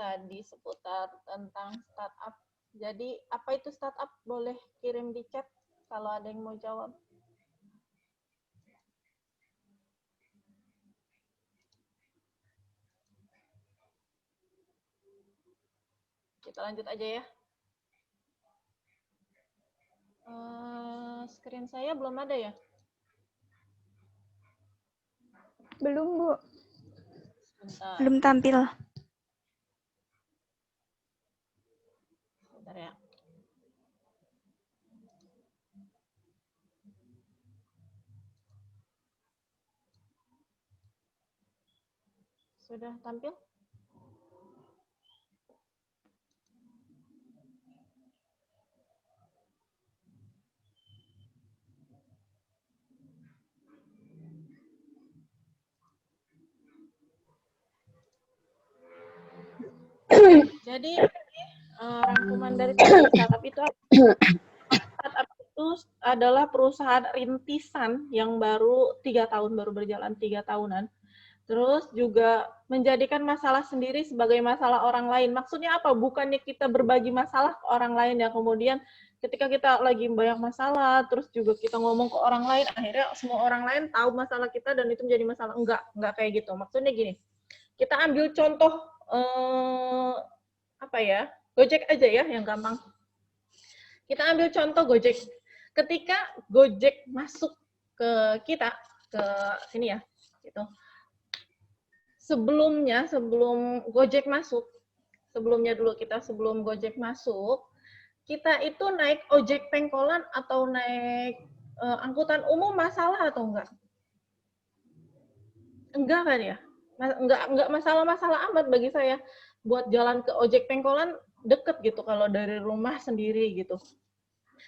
tadi seputar tentang startup. Jadi apa itu startup? Boleh kirim di chat kalau ada yang mau jawab. Kita lanjut aja ya. Screen saya belum ada ya? Belum, Bu. Sebentar. Belum tampil. Sebentar ya. Sudah tampil? Jadi rangkuman dari startup itu adalah perusahaan rintisan yang baru 3 tahun, baru berjalan 3 tahunan. Terus juga menjadikan masalah sendiri sebagai masalah orang lain. Maksudnya apa? Bukannya kita berbagi masalah ke orang lain ya, kemudian ketika kita lagi banyak masalah, terus juga kita ngomong ke orang lain, akhirnya semua orang lain tahu masalah kita dan itu menjadi masalah. Enggak kayak gitu. Maksudnya gini, kita ambil contoh apa ya? Gojek aja ya yang gampang. Kita ambil contoh Gojek. Ketika Gojek masuk ke kita, ke sini ya, gitu. Sebelum Gojek masuk, sebelum Gojek masuk, kita itu naik ojek pengkolan atau naik angkutan umum masalah atau enggak? Enggak kan ya? Enggak masalah-masalah amat bagi saya. Buat jalan ke ojek pengkolan deket gitu kalau dari rumah sendiri gitu.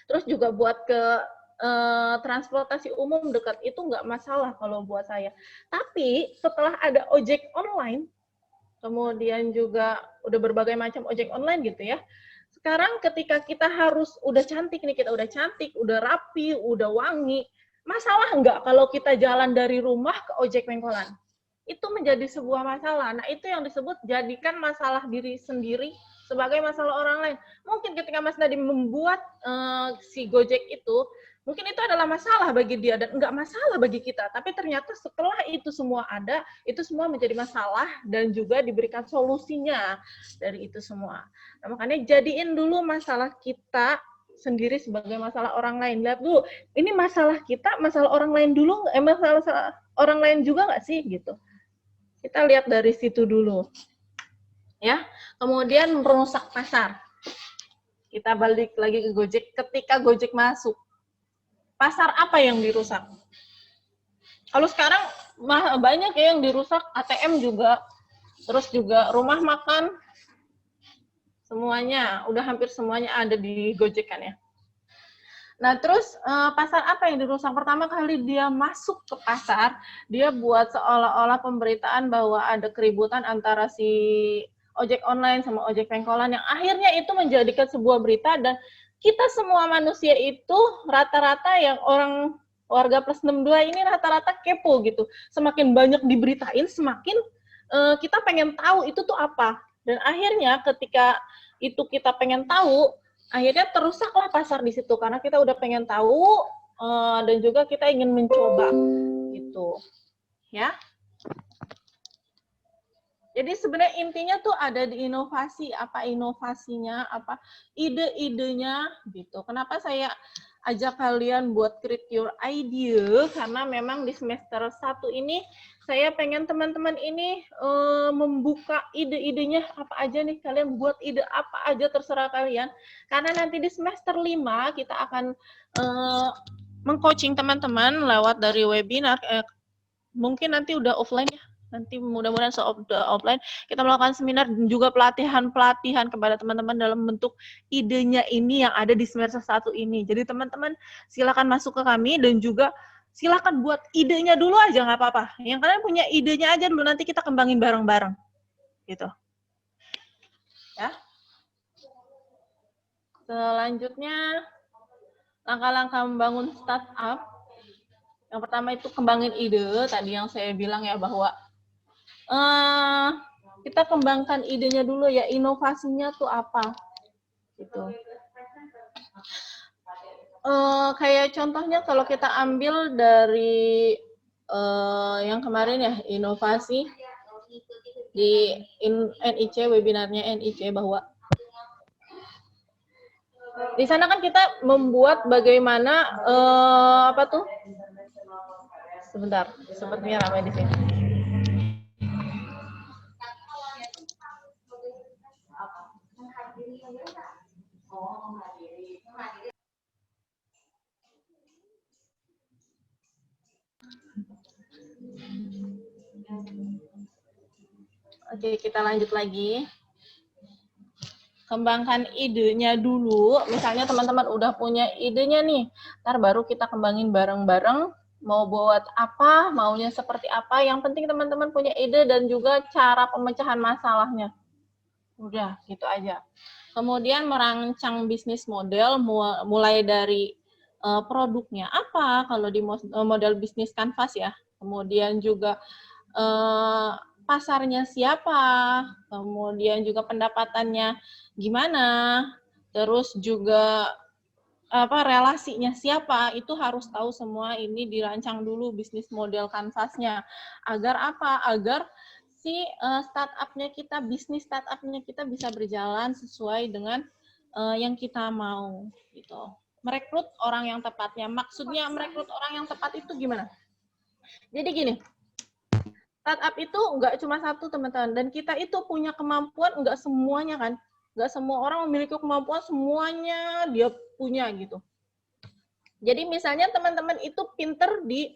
Terus juga buat ke transportasi umum dekat itu nggak masalah kalau buat saya. Tapi setelah ada ojek online, kemudian juga udah berbagai macam ojek online gitu ya. Sekarang ketika kita harus udah cantik nih, kita udah cantik, udah rapi, udah wangi, masalah nggak kalau kita jalan dari rumah ke ojek pengkolan? Itu menjadi sebuah masalah. Nah, itu yang disebut jadikan masalah diri sendiri sebagai masalah orang lain. Mungkin ketika Mas Nadiem membuat si Gojek itu, mungkin itu adalah masalah bagi dia dan enggak masalah bagi kita. Tapi ternyata setelah itu semua ada, itu semua menjadi masalah dan juga diberikan solusinya dari itu semua. Nah, makanya jadiin dulu masalah kita sendiri sebagai masalah orang lain. Lihat dulu, ini masalah kita, masalah orang lain dulu, masalah orang lain juga nggak sih gitu. Kita lihat dari situ dulu. Ya. Kemudian merusak pasar. Kita balik lagi ke Gojek. Ketika Gojek masuk, pasar apa yang dirusak? Kalau sekarang banyak ya yang dirusak, ATM juga, terus juga rumah makan, semuanya, udah hampir semuanya ada di Gojek kan ya. Nah, terus pasar apa yang dirusak? Pertama kali dia masuk ke pasar, dia buat seolah-olah pemberitaan bahwa ada keributan antara si ojek online sama ojek pengkolan yang akhirnya itu menjadikan sebuah berita dan kita semua manusia itu rata-rata yang orang warga plus 62 ini rata-rata kepo gitu. Semakin banyak diberitain, semakin kita pengen tahu itu tuh apa. Dan akhirnya ketika itu kita pengen tahu, akhirnya terusaklah pasar di situ karena kita udah pengen tahu dan juga kita ingin mencoba gitu ya. Jadi sebenarnya intinya tuh ada di inovasi, apa inovasinya, apa ide-idenya gitu. Kenapa saya ajak kalian buat create your idea, karena memang di semester 1 ini saya pengen teman-teman ini membuka ide-idenya apa aja nih, kalian buat ide apa aja terserah kalian. Karena nanti di semester 5 kita akan meng-coaching teman-teman lewat dari webinar, mungkin nanti udah offline ya. Nanti mudah-mudahan offline kita melakukan seminar dan juga pelatihan kepada teman-teman dalam bentuk idenya ini yang ada di semester 1 ini. Jadi teman-teman silakan masuk ke kami dan juga silakan buat idenya dulu aja nggak apa-apa. Yang kalian punya idenya aja dulu, nanti kita kembangin bareng-bareng. Gitu. Ya. Selanjutnya langkah-langkah membangun startup. Yang pertama itu kembangin ide, tadi yang saya bilang ya bahwa kita kembangkan idenya dulu ya, inovasinya tuh apa gitu. Kayak contohnya kalau kita ambil dari yang kemarin ya, inovasi di NIC, webinarnya NIC, bahwa di sana kan kita membuat bagaimana apa tuh? Sebentar, sepertinya ramai di sini. Oke, kita lanjut lagi. Kembangkan idenya dulu. Misalnya teman-teman udah punya idenya nih, ntar baru kita kembangin bareng-bareng. Mau buat apa, maunya seperti apa. Yang penting teman-teman punya ide dan juga cara pemecahan masalahnya. Udah, gitu aja. Kemudian merancang bisnis model, mulai dari produknya apa, kalau di model bisnis Canvas ya. Kemudian juga pasarnya siapa, kemudian juga pendapatannya gimana, terus juga relasinya siapa, itu harus tahu semua. Ini dirancang dulu bisnis model Canvasnya. Agar apa? Agar si startup-nya kita, bisnis startup-nya kita bisa berjalan sesuai dengan yang kita mau gitu. Merekrut orang yang tepatnya. Maksudnya merekrut orang yang tepat itu gimana? Jadi gini, startup itu nggak cuma satu, teman-teman. Dan kita itu punya kemampuan, nggak semuanya kan. Nggak semua orang memiliki kemampuan semuanya dia punya gitu. Jadi misalnya teman-teman itu pinter di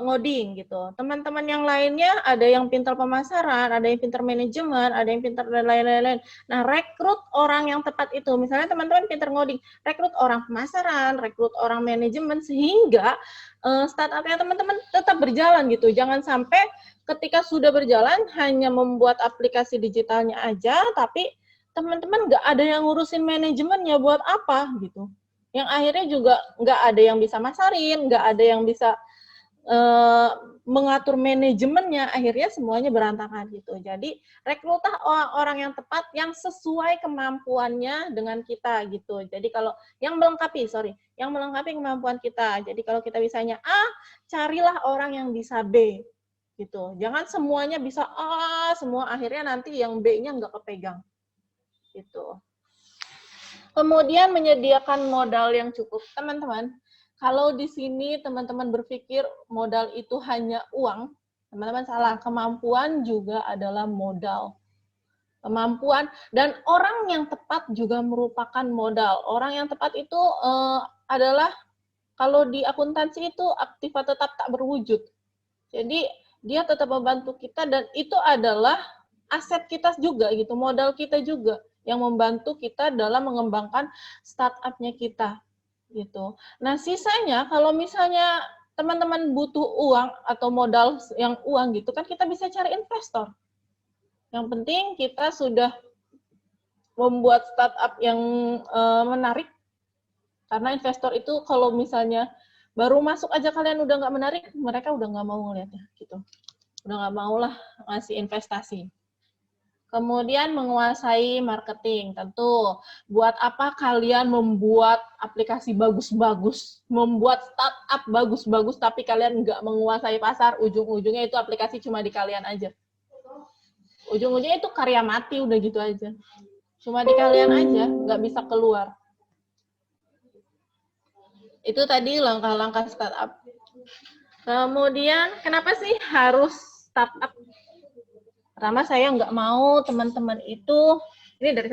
ngoding gitu. Teman-teman yang lainnya ada yang pinter pemasaran, ada yang pinter manajemen, ada yang pinter dan lain-lain. Nah, rekrut orang yang tepat itu. Misalnya teman-teman pinter ngoding, rekrut orang pemasaran, rekrut orang manajemen, sehingga startupnya teman-teman tetap berjalan gitu. Jangan sampai ketika sudah berjalan hanya membuat aplikasi digitalnya aja, tapi teman-teman nggak ada yang ngurusin manajemennya, buat apa gitu. Yang akhirnya juga nggak ada yang bisa masarin, nggak ada yang bisa mengatur manajemennya, akhirnya semuanya berantakan gitu. Jadi rekrutlah orang yang tepat, yang sesuai kemampuannya dengan kita gitu. Jadi kalau yang melengkapi kemampuan kita. Jadi kalau kita bisanya A, carilah orang yang bisa B gitu. Jangan semuanya bisa A semua, akhirnya nanti yang B-nya nggak kepegang gitu. Kemudian menyediakan modal yang cukup, teman-teman. Kalau di sini teman-teman berpikir modal itu hanya uang, teman-teman salah. Kemampuan juga adalah modal. Kemampuan dan orang yang tepat juga merupakan modal. Orang yang tepat itu adalah, kalau di akuntansi itu aktiva tetap tak berwujud. Jadi dia tetap membantu kita dan itu adalah aset kita juga gitu, modal kita juga yang membantu kita dalam mengembangkan startup-nya kita gitu. Nah, sisanya kalau misalnya teman-teman butuh uang atau modal yang uang gitu kan, kita bisa cari investor. Yang penting kita sudah membuat startup yang menarik, karena investor itu kalau misalnya baru masuk aja kalian udah nggak menarik, mereka udah nggak mau ngeliatnya gitu. Udah nggak mau lah ngasih investasi. Kemudian menguasai marketing, tentu. Buat apa kalian membuat aplikasi bagus-bagus, membuat startup bagus-bagus, tapi kalian nggak menguasai pasar, ujung-ujungnya itu aplikasi cuma di kalian aja. Ujung-ujungnya itu karya mati, udah gitu aja. Cuma di kalian aja, nggak bisa keluar. Itu tadi langkah-langkah startup. Kemudian, kenapa sih harus startup? Pertama, saya nggak mau teman-teman itu, ini dari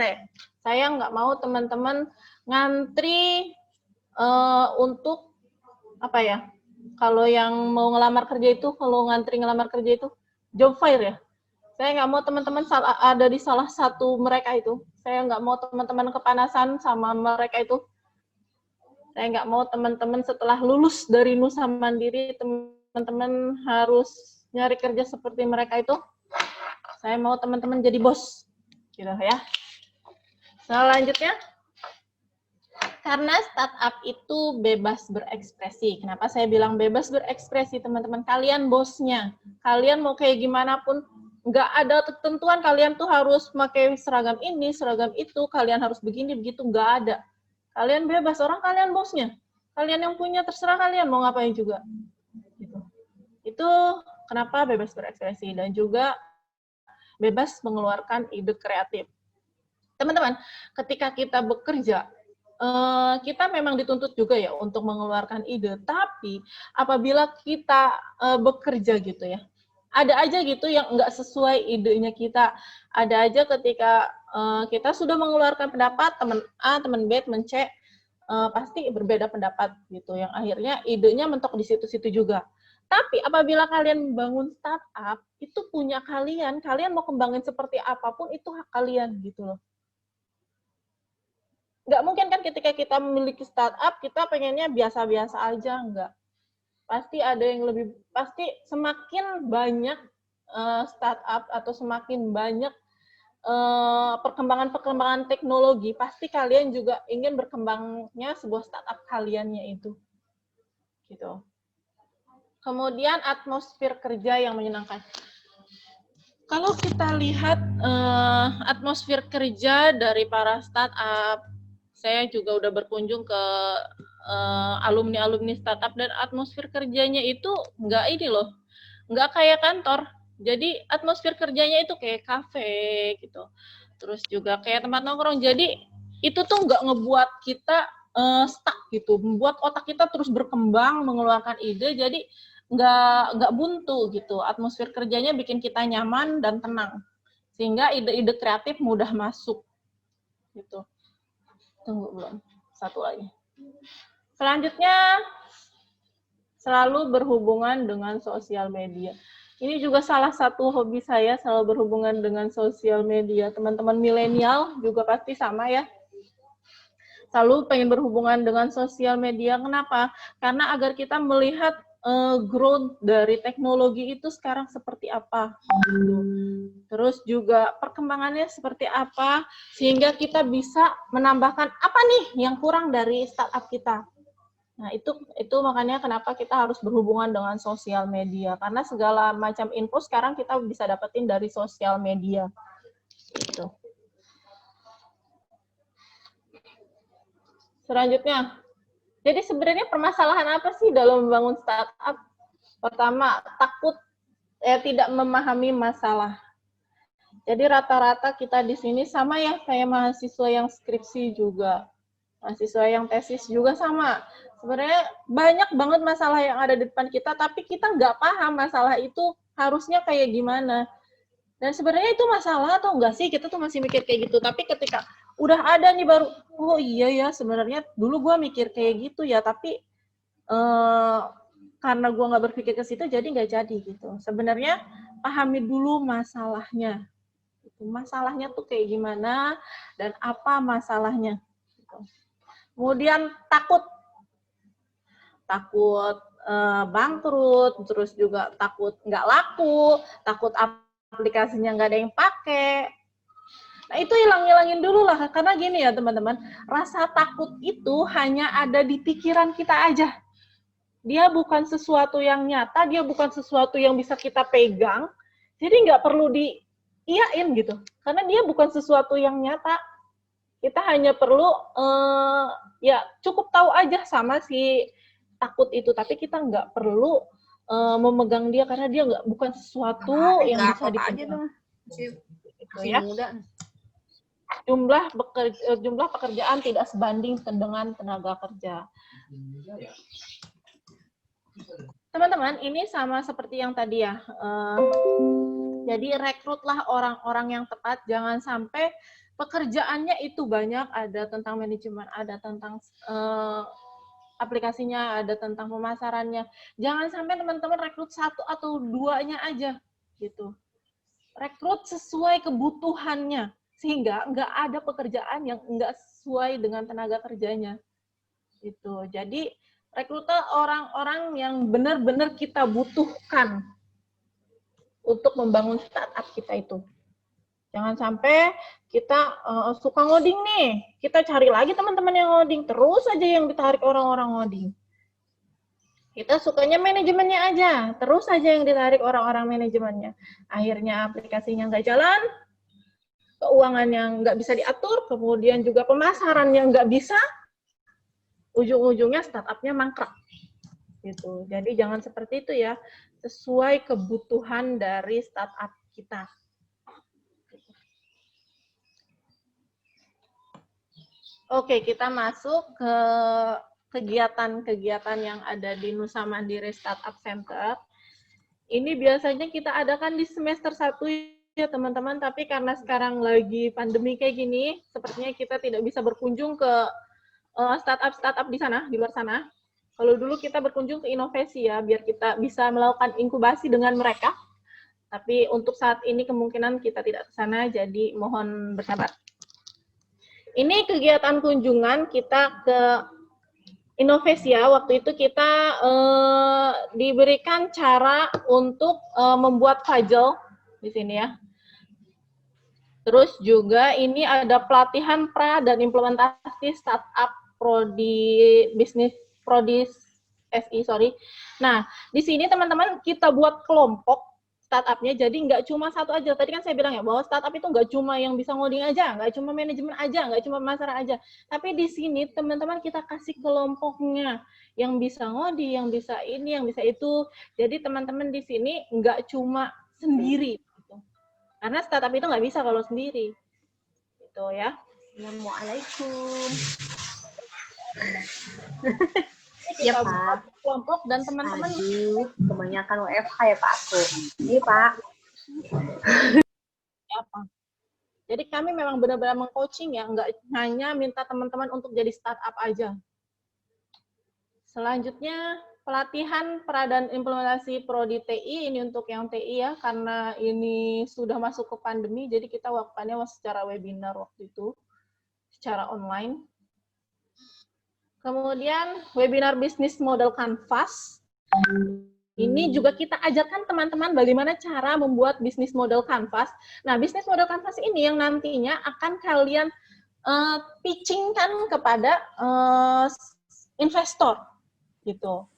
saya nggak mau teman-teman ngantri untuk, apa ya, kalau yang mau ngelamar kerja itu, kalau ngantri ngelamar kerja itu, job fair ya. Saya nggak mau teman-teman ada di salah satu mereka itu. Saya nggak mau teman-teman kepanasan sama mereka itu. Saya nggak mau teman-teman setelah lulus dari Nusa Mandiri, teman-teman harus nyari kerja seperti mereka itu. Saya mau teman-teman jadi bos, gitu ya. Selanjutnya, karena startup itu bebas berekspresi. Kenapa saya bilang bebas berekspresi, teman-teman? Kalian bosnya, kalian mau kayak gimana pun nggak ada ketentuan kalian tuh harus pakai seragam ini, seragam itu, kalian harus begini, begitu, nggak ada. Kalian bebas, orang kalian bosnya. Kalian yang punya, terserah kalian mau ngapain juga. Gitu. Itu kenapa bebas berekspresi dan juga bebas mengeluarkan ide kreatif. Teman-teman, ketika kita bekerja, kita memang dituntut juga ya untuk mengeluarkan ide, tapi apabila kita bekerja gitu ya, ada aja gitu yang nggak sesuai idenya kita. Ada aja ketika kita sudah mengeluarkan pendapat, teman A, teman B, teman C, pasti berbeda pendapat gitu, yang akhirnya idenya mentok di situ-situ juga. Tapi apabila kalian membangun startup, itu punya kalian mau kembangin seperti apapun, itu hak kalian gitu loh. Nggak mungkin kan ketika kita memiliki startup, kita pengennya biasa-biasa aja, nggak. Pasti ada yang lebih, pasti semakin banyak startup atau semakin banyak perkembangan-perkembangan teknologi, pasti kalian juga ingin berkembangnya sebuah startup kaliannya itu. Gitu. Kemudian atmosfer kerja yang menyenangkan. Kalau kita lihat atmosfer kerja dari para startup, saya juga udah berkunjung ke alumni-alumni startup, dan atmosfer kerjanya itu nggak ini loh, nggak kayak kantor. Jadi atmosfer kerjanya itu kayak kafe gitu. Terus juga kayak tempat nongkrong. Jadi itu tuh nggak ngebuat kita stuck gitu, membuat otak kita terus berkembang, mengeluarkan ide. Jadi nggak buntu gitu. Atmosfer kerjanya bikin kita nyaman dan tenang, sehingga ide-ide kreatif mudah masuk gitu. Tunggu belum, satu lagi. Selanjutnya, selalu berhubungan dengan sosial media. Ini juga salah satu hobi saya, selalu berhubungan dengan sosial media. Teman-teman milenial juga pasti sama ya. Selalu pengen berhubungan dengan sosial media. Kenapa? Karena agar kita melihat growth dari teknologi itu sekarang seperti apa. Terus juga perkembangannya seperti apa, sehingga kita bisa menambahkan apa nih yang kurang dari startup kita. Nah, itu makanya kenapa kita harus berhubungan dengan sosial media. Karena segala macam info sekarang kita bisa dapetin dari sosial media. Gitu. Selanjutnya, jadi sebenarnya permasalahan apa sih dalam membangun startup? Pertama, takut tidak memahami masalah. Jadi rata-rata kita di sini sama ya, kayak mahasiswa yang skripsi juga. Mahasiswa yang tesis juga sama. Sebenarnya banyak banget masalah yang ada di depan kita, tapi kita nggak paham masalah itu harusnya kayak gimana. Dan sebenarnya itu masalah atau enggak sih? Kita tuh masih mikir kayak gitu. Tapi ketika udah ada nih baru, oh iya ya, sebenarnya dulu gue mikir kayak gitu ya, tapi karena gue nggak berpikir ke situ, jadi nggak jadi gitu. Sebenarnya pahami dulu masalahnya. Masalahnya tuh kayak gimana, dan apa masalahnya. Kemudian takut bangkrut, terus juga takut nggak laku, takut aplikasinya nggak ada yang pakai. Nah, itu hilangin dulu lah, karena gini ya teman-teman, rasa takut itu hanya ada di pikiran kita aja. Dia bukan sesuatu yang nyata, dia bukan sesuatu yang bisa kita pegang, jadi nggak perlu diiyain gitu, karena dia bukan sesuatu yang nyata. Kita hanya perlu ya cukup tahu aja sama si takut itu, tapi kita nggak perlu memegang dia, karena dia bukan sesuatu yang bisa dipegang. Itu ya. Jumlah pekerjaan tidak sebanding dengan tenaga kerja. Teman-teman, ini sama seperti yang tadi ya. Jadi rekrutlah orang-orang yang tepat, jangan sampai pekerjaannya itu banyak, ada tentang manajemen, ada tentang aplikasinya, ada tentang pemasarannya. Jangan sampai teman-teman rekrut satu atau duanya aja gitu. Rekrut sesuai kebutuhannya, sehingga nggak ada pekerjaan yang nggak sesuai dengan tenaga kerjanya. Gitu. Jadi rekrutlah orang-orang yang benar-benar kita butuhkan untuk membangun startup kita itu. Jangan sampai kita suka ngoding nih, kita cari lagi teman-teman yang ngoding, terus aja yang ditarik orang-orang ngoding. Kita sukanya manajemennya aja, terus aja yang ditarik orang-orang manajemennya. Akhirnya aplikasinya nggak jalan, keuangan yang nggak bisa diatur, kemudian juga pemasaran yang nggak bisa, ujung-ujungnya startupnya mangkrak. Gitu. Jadi jangan seperti itu ya, sesuai kebutuhan dari startup kita. Oke, kita masuk ke kegiatan-kegiatan yang ada di Nusa Mandiri Startup Center. Ini biasanya kita adakan di semester 1 ya teman-teman, tapi karena sekarang lagi pandemi kayak gini, sepertinya kita tidak bisa berkunjung ke startup-startup di sana, di luar sana. Kalau dulu kita berkunjung ke Inovasi ya, biar kita bisa melakukan inkubasi dengan mereka. Tapi untuk saat ini kemungkinan kita tidak ke sana, jadi mohon bersabar. Ini kegiatan kunjungan kita ke Inovasia. Waktu itu kita diberikan cara untuk membuat puzzle di sini ya. Terus juga ini ada pelatihan pra dan implementasi startup prodi bisnis prodi SI, sorry. Nah, di sini teman-teman kita buat kelompok startupnya, jadi nggak cuma satu aja. Tadi kan saya bilang ya, bahwa startup itu nggak cuma yang bisa ngoding aja, nggak cuma manajemen aja, nggak cuma pemasaran aja. Tapi di sini teman-teman kita kasih kelompoknya, yang bisa ngoding, yang bisa ini, yang bisa itu. Jadi teman-teman di sini nggak cuma sendiri. Gitu. Karena startup itu nggak bisa kalau sendiri. Gitu ya. Assalamualaikum. Iya, Kita Pak. buat kelompok dan teman-teman. Aduh, kebanyakan WFH ya, Pak, aku. Iya, Pak. Apa? Jadi kami memang benar-benar meng-coaching ya, nggak hanya minta teman-teman untuk jadi startup aja. Selanjutnya, pelatihan pra dan implementasi prodi TI, ini untuk yang TI ya, karena ini sudah masuk ke pandemi, jadi kita lakukannya secara webinar waktu itu, secara online. Kemudian webinar bisnis model Canvas. Ini juga kita ajarkan teman-teman bagaimana cara membuat bisnis model Canvas. Nah, bisnis model Canvas ini yang nantinya akan kalian pitchingkan kepada investor, gitu.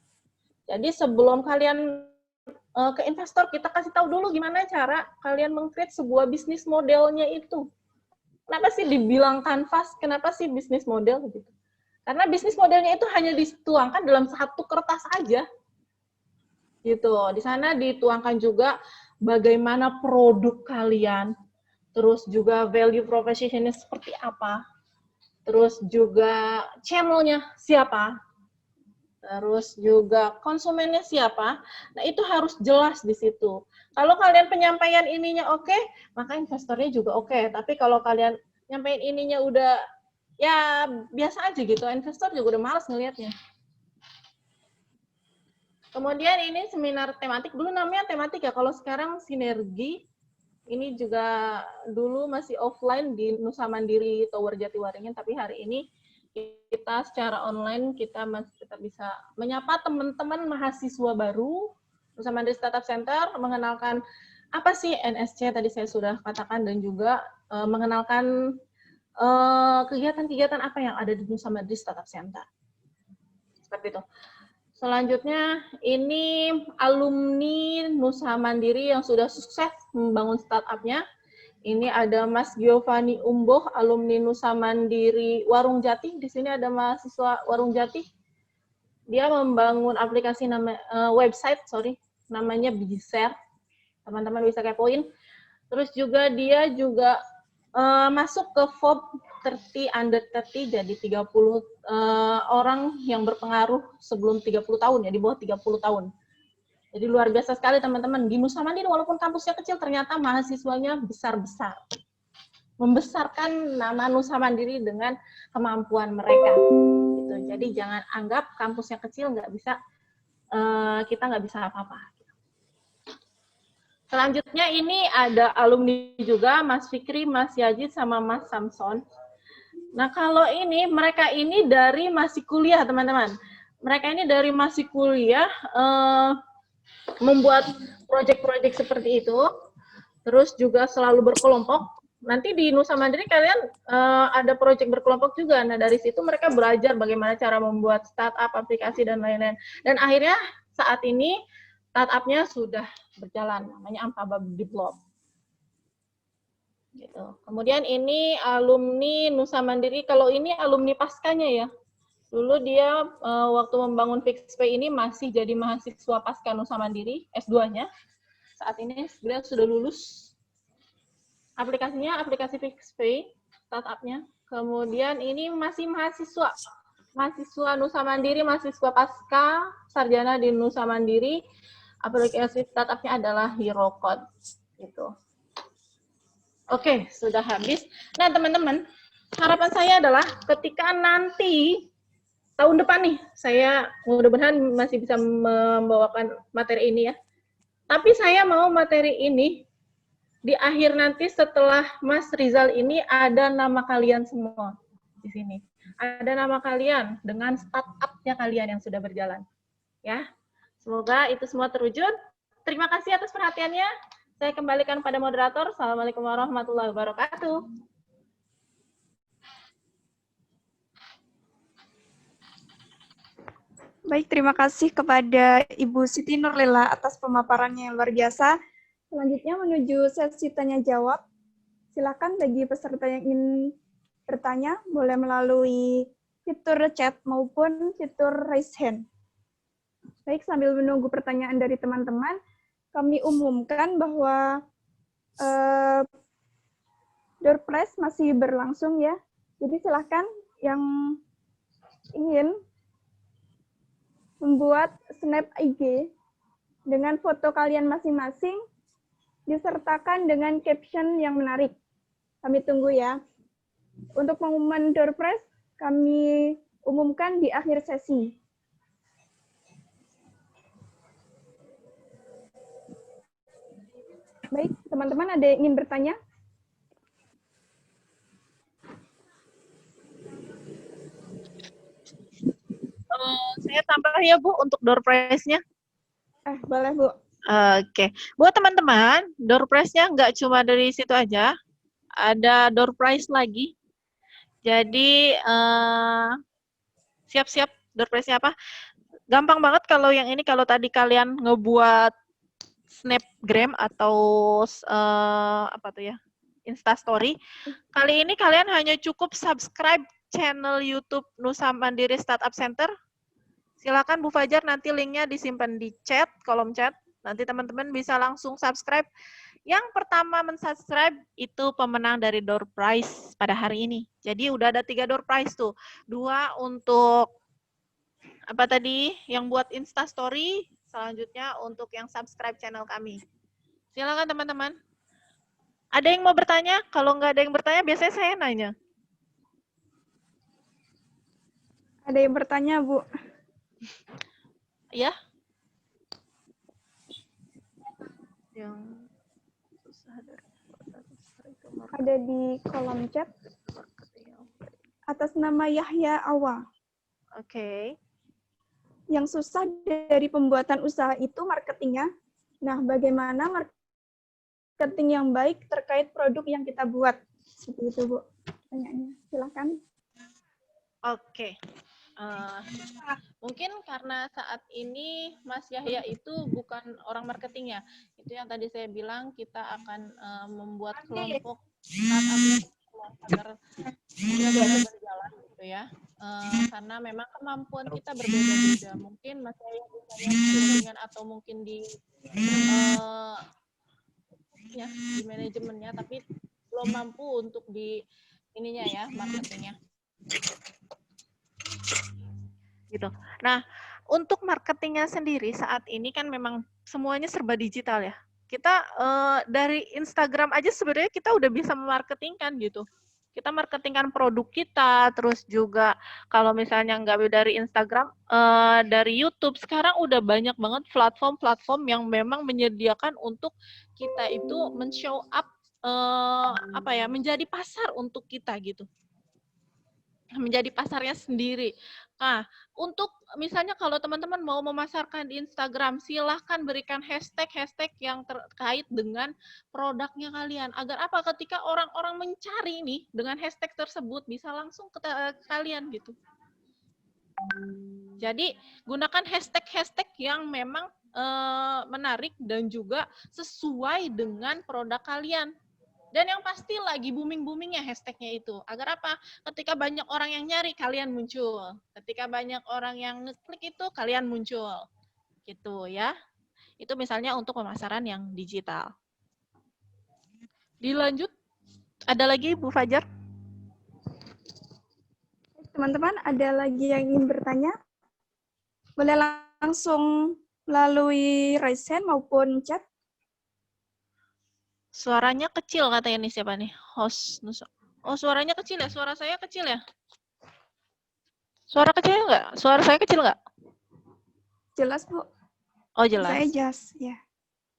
Jadi sebelum kalian ke investor, kita kasih tahu dulu gimana cara kalian meng-create sebuah bisnis modelnya itu. Kenapa sih dibilang Canvas? Kenapa sih bisnis model gitu? Karena bisnis modelnya itu hanya dituangkan dalam satu kertas aja. Gitu. Di sana dituangkan juga bagaimana produk kalian, terus juga value proposition-nya seperti apa, terus juga channel-nya siapa, terus juga konsumennya siapa. Nah, itu harus jelas di situ. Kalau kalian penyampaian ininya oke, maka investornya juga oke. Tapi kalau kalian nyampein ininya udah ya biasa aja gitu, investor juga udah malas ngelihatnya. Kemudian ini seminar tematik, dulu namanya tematik ya, kalau sekarang sinergi. Ini juga dulu masih offline di Nusa Mandiri Tower Jatiwaringin, tapi hari ini kita secara online kita masih tetap bisa menyapa teman-teman mahasiswa baru Nusa Mandiri Startup Center, mengenalkan apa sih NSC tadi saya sudah katakan, dan juga mengenalkan kegiatan-kegiatan apa yang ada di Nusa Mandiri Startup Center. Seperti itu. Selanjutnya, ini alumni Nusa Mandiri yang sudah sukses membangun startup-nya. Ini ada Mas Giovanni Umboh, alumni Nusa Mandiri Warung Jati. Di sini ada mahasiswa Warung Jati. Dia membangun aplikasi website, namanya Bizer. Teman-teman bisa kepoin. Terus juga dia juga masuk ke Forbes 30 under 30, jadi 30 orang yang berpengaruh sebelum 30 tahun, ya di bawah 30 tahun. Jadi luar biasa sekali teman-teman. Di Nusa Mandiri walaupun kampusnya kecil, ternyata mahasiswanya besar-besar. Membesarkan nama Nusa Mandiri dengan kemampuan mereka. Gitu. Jadi jangan anggap kampusnya kecil nggak bisa, kita nggak bisa apa-apa. Selanjutnya ini ada alumni juga, Mas Fikri, Mas Yajid, sama Mas Samson. Nah, kalau ini, mereka ini dari masih kuliah, teman-teman. Mereka ini dari masih kuliah, membuat proyek-proyek seperti itu, terus juga selalu berkelompok. nanti di Nusa Mandiri kalian ada proyek berkelompok juga. Nah, dari situ mereka belajar bagaimana cara membuat startup, aplikasi, dan lain-lain. Dan akhirnya saat ini startup-nya sudah berjalan, namanya Ampaba Develop. Gitu. Kemudian ini alumni Nusa Mandiri, kalau ini alumni paskanya ya. Dulu dia waktu membangun FixPay ini masih jadi mahasiswa pasca Nusa Mandiri, S2-nya. Saat ini beliau sudah lulus. Aplikasinya aplikasi FixPay, startup-nya. Kemudian ini masih mahasiswa Nusa Mandiri, mahasiswa pasca sarjana di Nusa Mandiri. Aplikasi startup-nya adalah HeroCode. Gitu. Oke, sudah habis. Nah, teman-teman, harapan saya adalah ketika nanti tahun depan nih, saya mudah-mudahan masih bisa membawakan materi ini ya. Tapi saya mau materi ini di akhir nanti setelah Mas Rizal ini ada nama kalian semua di sini. Ada nama kalian dengan startup-nya kalian yang sudah berjalan. Ya, semoga itu semua terwujud. Terima kasih atas perhatiannya. Saya kembalikan pada moderator. Assalamualaikum warahmatullahi wabarakatuh. Baik, terima kasih kepada Ibu Siti Nurlila atas pemaparannya yang luar biasa. Selanjutnya menuju sesi tanya jawab. Silakan bagi peserta yang ingin bertanya, boleh melalui fitur chat maupun fitur raise hand. Baik, sambil menunggu pertanyaan dari teman-teman, kami umumkan bahwa door prize masih berlangsung ya. Jadi silakan yang ingin membuat snap IG dengan foto kalian masing-masing disertakan dengan caption yang menarik. Kami tunggu ya. Untuk pengumuman door prize kami umumkan di akhir sesi. Baik, teman-teman ada yang ingin bertanya? Saya tambah ya Bu untuk door prize-nya. Boleh Bu. Oke. Buat teman-teman, door prize-nya nggak cuma dari situ aja. Ada door prize lagi. Jadi siap-siap door prize-nya apa? Gampang banget kalau yang ini, kalau tadi kalian ngebuat Snapgram atau apa tuh ya, Instastory. Kali ini kalian hanya cukup subscribe channel YouTube Nusa Mandiri Startup Center. Silakan Bu Fajar, nanti linknya disimpan di chat, kolom chat. Nanti teman-teman bisa langsung subscribe. Yang pertama mensubscribe itu pemenang dari door prize pada hari ini. Jadi udah ada 3 door prize tuh. 2 untuk apa tadi yang buat Instastory, selanjutnya untuk yang subscribe channel kami. Silakan teman-teman. Ada yang mau bertanya? Kalau nggak ada yang bertanya, biasanya saya nanya. Ada yang bertanya, Bu? Ya? Yang ada di kolom chat atas nama Yahya Awa. Oke. Yang susah dari pembuatan usaha itu marketingnya. Nah, bagaimana marketing yang baik terkait produk yang kita buat? Seperti itu, Bu. Pertanyaannya. Silakan. Oke. Mungkin karena saat ini Mas Yahya itu bukan orang marketing ya. Itu yang tadi saya bilang, kita akan membuat kelompok startup agar dia bisa berjalan gitu ya. Karena memang kemampuan kita berbeda-beda. Mungkin Mas Yahya bisa dengan atau mungkin di ya, di manajemennya, tapi belum mampu untuk di ininya ya, marketingnya. Gitu. Nah, untuk marketingnya sendiri saat ini kan memang semuanya serba digital ya. Kita dari Instagram aja sebenarnya kita udah bisa memarketingkan gitu. Kita marketingkan produk kita, terus juga kalau misalnya nggak dari Instagram, dari YouTube, sekarang udah banyak banget platform-platform yang memang menyediakan untuk kita itu men-show up, apa ya, menjadi pasar untuk kita gitu. menjadi pasarnya sendiri. Nah, untuk misalnya kalau teman-teman mau memasarkan di Instagram, silahkan berikan hashtag-hashtag yang terkait dengan produknya kalian. Agar apa? Ketika orang-orang mencari nih dengan hashtag tersebut bisa langsung ke kalian gitu. Jadi gunakan hashtag-hashtag yang memang menarik dan juga sesuai dengan produk kalian. Dan yang pasti lagi booming-boomingnya hashtagnya itu. Agar apa? Ketika banyak orang yang nyari, kalian muncul. Ketika banyak orang yang ngeklik itu, kalian muncul. Gitu ya. Itu misalnya untuk pemasaran yang digital. Dilanjut, ada lagi Bu Fajar? Teman-teman, ada lagi yang ingin bertanya? Boleh langsung melalui raise hand maupun chat. Suaranya kecil katanya nih siapa nih? Host Nusa. Oh, suaranya kecil ya? Suara saya kecil ya? Suara kecil nggak? Suara saya kecil nggak? Jelas, Bu? Oh, jelas. Saya jelas, ya.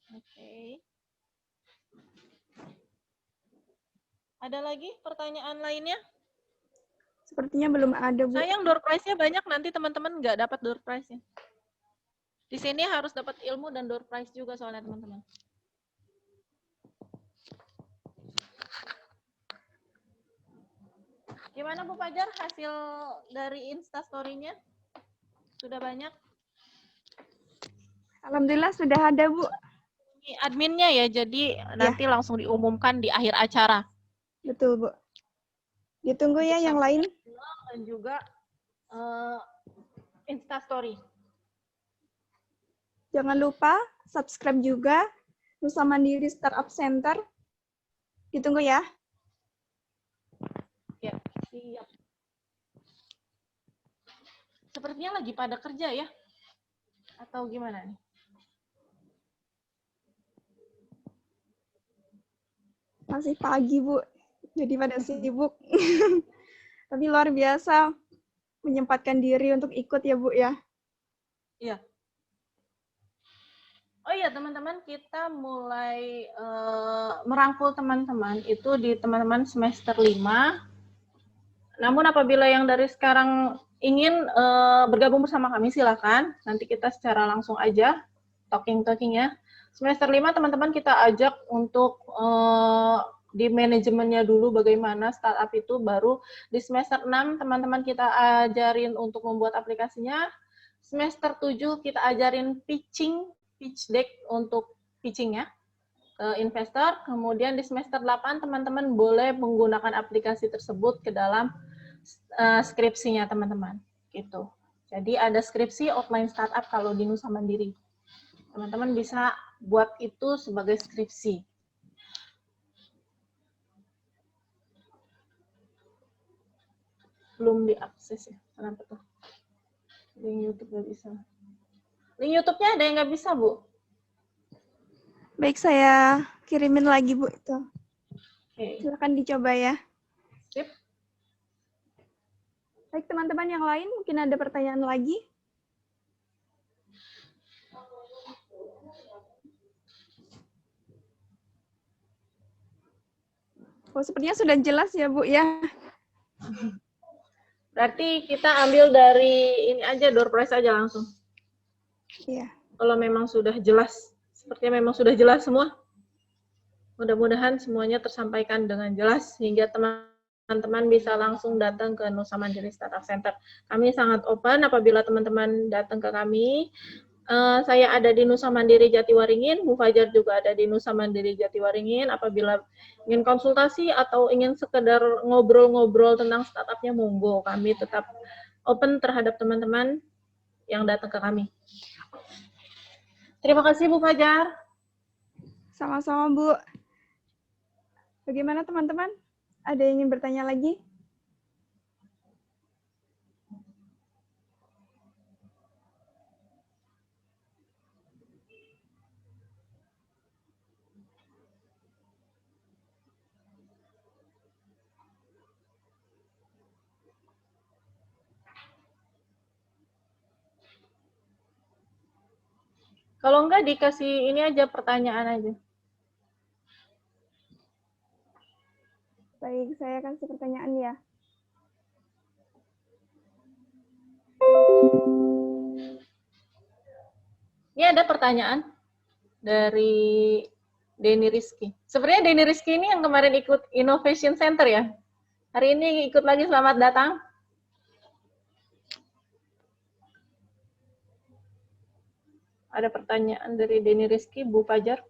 Oke. Ada lagi pertanyaan lainnya? Sepertinya belum ada, Bu. Sayang door prize-nya banyak, nanti teman-teman nggak dapat door prize-nya. Di sini harus dapat ilmu dan door prize juga soalnya teman-teman. Gimana Bu Fajar hasil dari Instastory-nya? Sudah banyak? Alhamdulillah sudah ada, Bu. Ini adminnya ya, jadi nanti langsung diumumkan di akhir acara. Betul, Bu. Ditunggu ya yang lain. Dan juga Instastory. Jangan lupa subscribe juga Nusa Mandiri Startup Center. Ditunggu ya. Ya, siap. Sepertinya lagi pada kerja ya? Atau gimana nih? Masih pagi, Bu. Jadi pada sibuk. Tapi luar biasa menyempatkan diri untuk ikut ya, Bu ya. Iya. Oh iya teman-teman, kita mulai merangkul teman-teman itu di teman-teman semester 5. Namun apabila yang dari sekarang ingin bergabung bersama kami, silakan. Nanti kita secara langsung aja talking ya. Semester 5 teman-teman kita ajak untuk di manajemennya dulu bagaimana startup itu, baru di semester 6 teman-teman kita ajarin untuk membuat aplikasinya. Semester 7 kita ajarin pitch deck untuk pitching ya ke investor. Kemudian di semester 8 teman-teman boleh menggunakan aplikasi tersebut ke dalam skripsinya teman-teman gitu. Jadi ada skripsi offline startup kalau di Nusa Mandiri. Teman-teman bisa buat itu sebagai skripsi. Belum diakses ya, kenapa tuh? Link YouTube nggak bisa. Link YouTube-nya ada yang nggak bisa, Bu? Baik, saya kirimin lagi, Bu, itu. Oke. Silakan dicoba ya. Sip. Baik, teman-teman yang lain, mungkin ada pertanyaan lagi? Oh, sepertinya sudah jelas ya, Bu, ya. Berarti kita ambil dari ini aja, door prize aja langsung. Iya. Kalau memang sudah jelas, sepertinya memang sudah jelas semua. Mudah-mudahan semuanya tersampaikan dengan jelas, sehingga teman-teman bisa langsung datang ke Nusa Mandiri Startup Center. Kami sangat open apabila teman-teman datang ke kami. Saya ada di Nusa Mandiri Jatiwaringin, Bu Fajar juga ada di Nusa Mandiri Jatiwaringin. Apabila ingin konsultasi atau ingin sekedar ngobrol-ngobrol tentang startupnya, monggo. Kami tetap open terhadap teman-teman yang datang ke kami. Terima kasih Bu Fajar. Sama-sama, Bu. Bagaimana teman-teman? Ada yang ingin bertanya lagi? Kalau enggak dikasih ini aja, pertanyaan aja. Baik, saya kasih pertanyaan ya. Ini ada pertanyaan dari Denny Rizky. Sebenarnya Denny Rizky ini yang kemarin ikut Innovation Center ya. Hari ini ikut lagi, selamat datang. Ada pertanyaan dari Denny Rizky, Bu Fajar.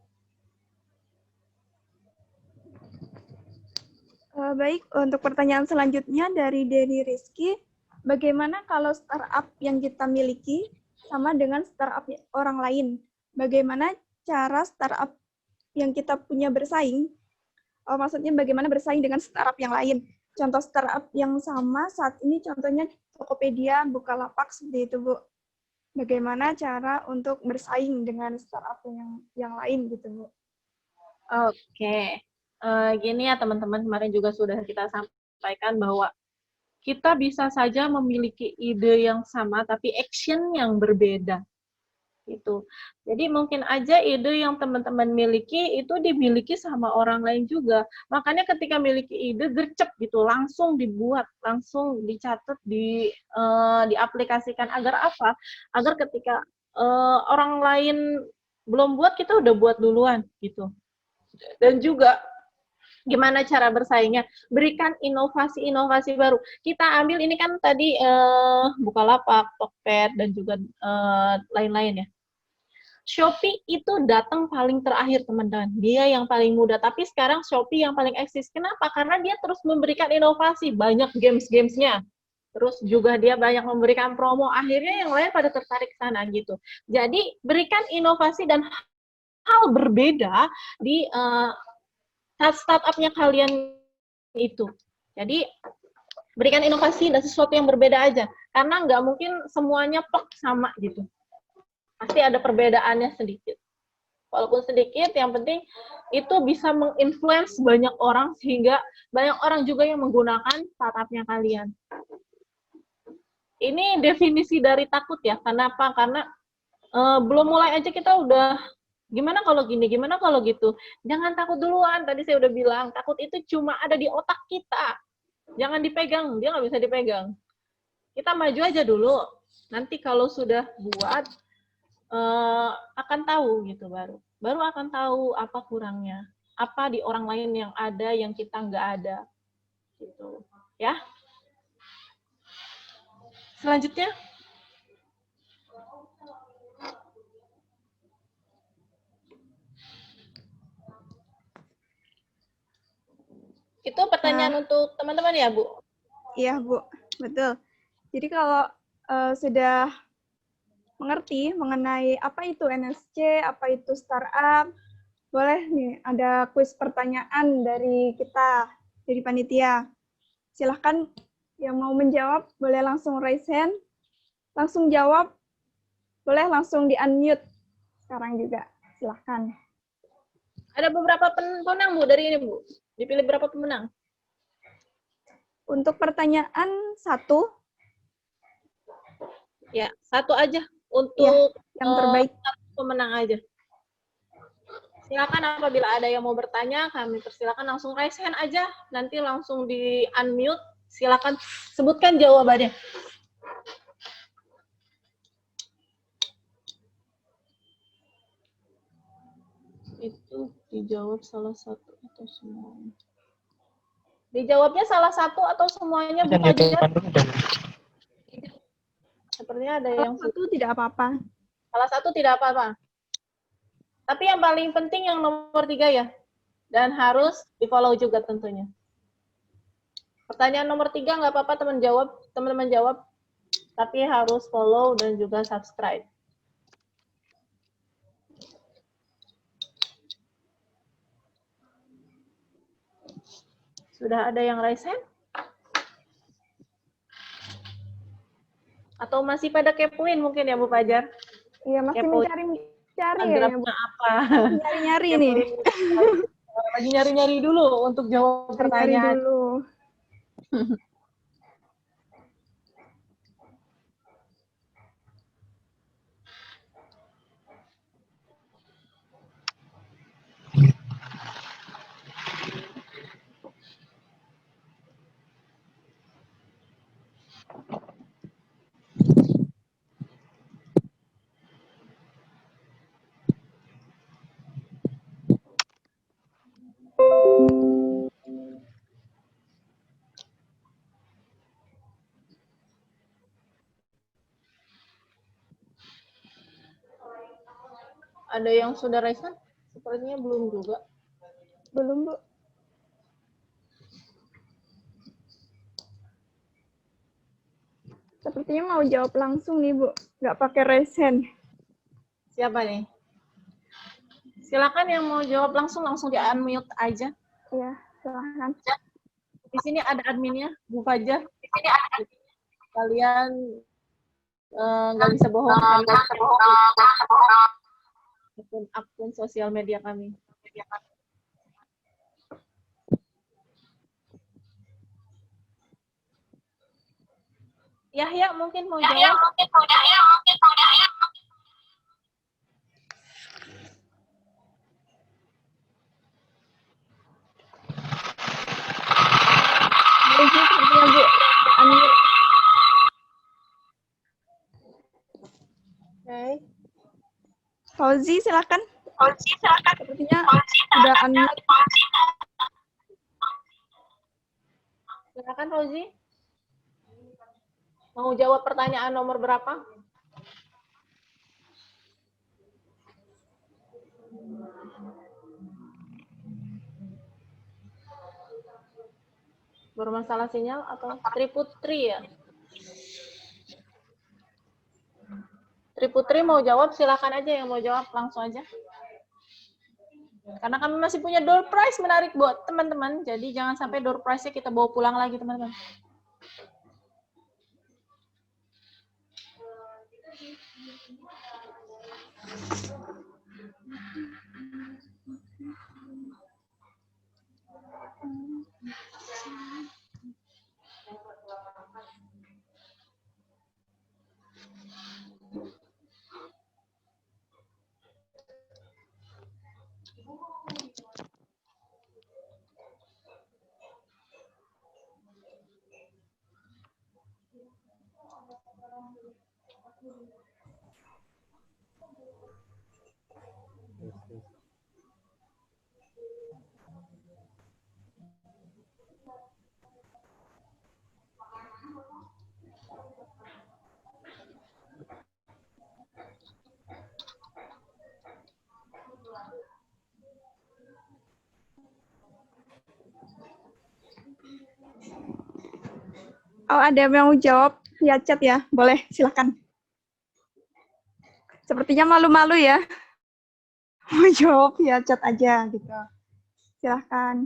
Baik, untuk pertanyaan selanjutnya dari Denny Rizky, bagaimana kalau startup yang kita miliki sama dengan startup orang lain? Bagaimana cara startup yang kita punya bersaing? Maksudnya bagaimana bersaing dengan startup yang lain? Contoh startup yang sama saat ini contohnya Tokopedia, Bukalapak, seperti itu, Bu. Bagaimana cara untuk bersaing dengan startup yang lain gitu, Bu? Oke. Gini ya teman-teman, kemarin juga sudah kita sampaikan bahwa kita bisa saja memiliki ide yang sama, tapi action yang berbeda. Gitu. Jadi mungkin aja ide yang teman-teman miliki itu dimiliki sama orang lain juga. Makanya ketika miliki ide gercep gitu, langsung dibuat, langsung dicatat, diaplikasikan agar apa? Agar ketika orang lain belum buat, kita udah buat duluan gitu. Dan juga gimana cara bersaingnya? Berikan inovasi-inovasi baru. Kita ambil ini kan tadi Bukalapak, Tokped, dan juga lain-lain ya. Shopee itu datang paling terakhir, teman-teman. Dia yang paling muda. Tapi sekarang Shopee yang paling eksis. Kenapa? Karena dia terus memberikan inovasi. Banyak games-gamesnya. Terus juga dia banyak memberikan promo. Akhirnya yang lain pada tertarik ke sana gitu. Jadi berikan inovasi dan hal berbeda di startup-nya kalian itu. Jadi berikan inovasi dan sesuatu yang berbeda aja. Karena nggak mungkin semuanya plek sama gitu. Pasti ada perbedaannya sedikit. Walaupun sedikit, yang penting itu bisa menginfluence banyak orang sehingga banyak orang juga yang menggunakan startup-nya kalian. Ini definisi dari takut ya. Kenapa? Karena belum mulai aja kita udah gimana kalau gini, gimana kalau gitu. Jangan takut duluan. Tadi saya udah bilang, takut itu cuma ada di otak kita. Jangan dipegang, dia nggak bisa dipegang. Kita maju aja dulu. Nanti kalau sudah buat, akan tahu gitu baru akan tahu apa kurangnya, apa di orang lain yang ada yang kita nggak ada gitu ya. Selanjutnya itu pertanyaan untuk teman-teman ya, Bu? Iya, Bu, betul. Jadi kalau sudah mengerti mengenai apa itu NSC, apa itu startup, boleh nih ada kuis pertanyaan dari kita, dari panitia. Silahkan yang mau menjawab, boleh langsung raise hand, langsung jawab, boleh langsung di-unmute sekarang juga, silahkan. Ada beberapa pemenang, Bu, dari ini, Bu. Dipilih berapa pemenang? Untuk pertanyaan satu. Ya, satu aja untuk ya, yang terbaik. Pemenang aja. Silakan apabila ada yang mau bertanya, kami persilakan langsung raise hand aja, nanti langsung di-unmute. Silakan sebutkan jawabannya. Itu dijawab salah satu atau semuanya. Dijawabnya salah satu atau semuanya, Bu Fajar? Sepertinya ada yang satu tidak apa-apa. Salah satu tidak apa-apa. Tapi yang paling penting yang nomor 3 ya. Dan harus di-follow juga tentunya. Pertanyaan nomor 3 nggak apa-apa teman-teman jawab. Tapi harus follow dan juga subscribe. Sudah ada yang raise hand? Atau masih pada kepoin mungkin ya, Bu Fajar? Iya, masih mencari-cari ya, Bu. Apa? Nyari-nyari nih. Lagi nyari-nyari dulu untuk jawab pertanyaan. Nyari dulu. Ada yang sudah raise hand? Sepertinya belum juga. Belum, Bu. Sepertinya mau jawab langsung nih, Bu. Nggak pakai raise hand. Siapa nih? Silakan yang mau jawab langsung di-unmute aja. Ya, silahkan. Di sini ada adminnya, Bu Fajar. Kalian nggak bisa bohong. Akun sosial media kami. Yahya mungkin mau jawab. Fauzi sepertinya, Bu. Unmute. Oke. Fauzi, silakan. Sepertinya udah unmute. Silakan Fauzi. Mau jawab pertanyaan nomor berapa? Bermasalah sinyal atau Triputri ya? Triputri mau jawab, silakan aja yang mau jawab langsung aja. Karena kami masih punya door prize menarik buat teman-teman, jadi jangan sampai door prize-nya kita bawa pulang lagi teman-teman. Oh, ada yang mau jawab via chat ya? Boleh, silakan. Sepertinya malu-malu ya. Mau jawab via chat aja gitu. Silakan.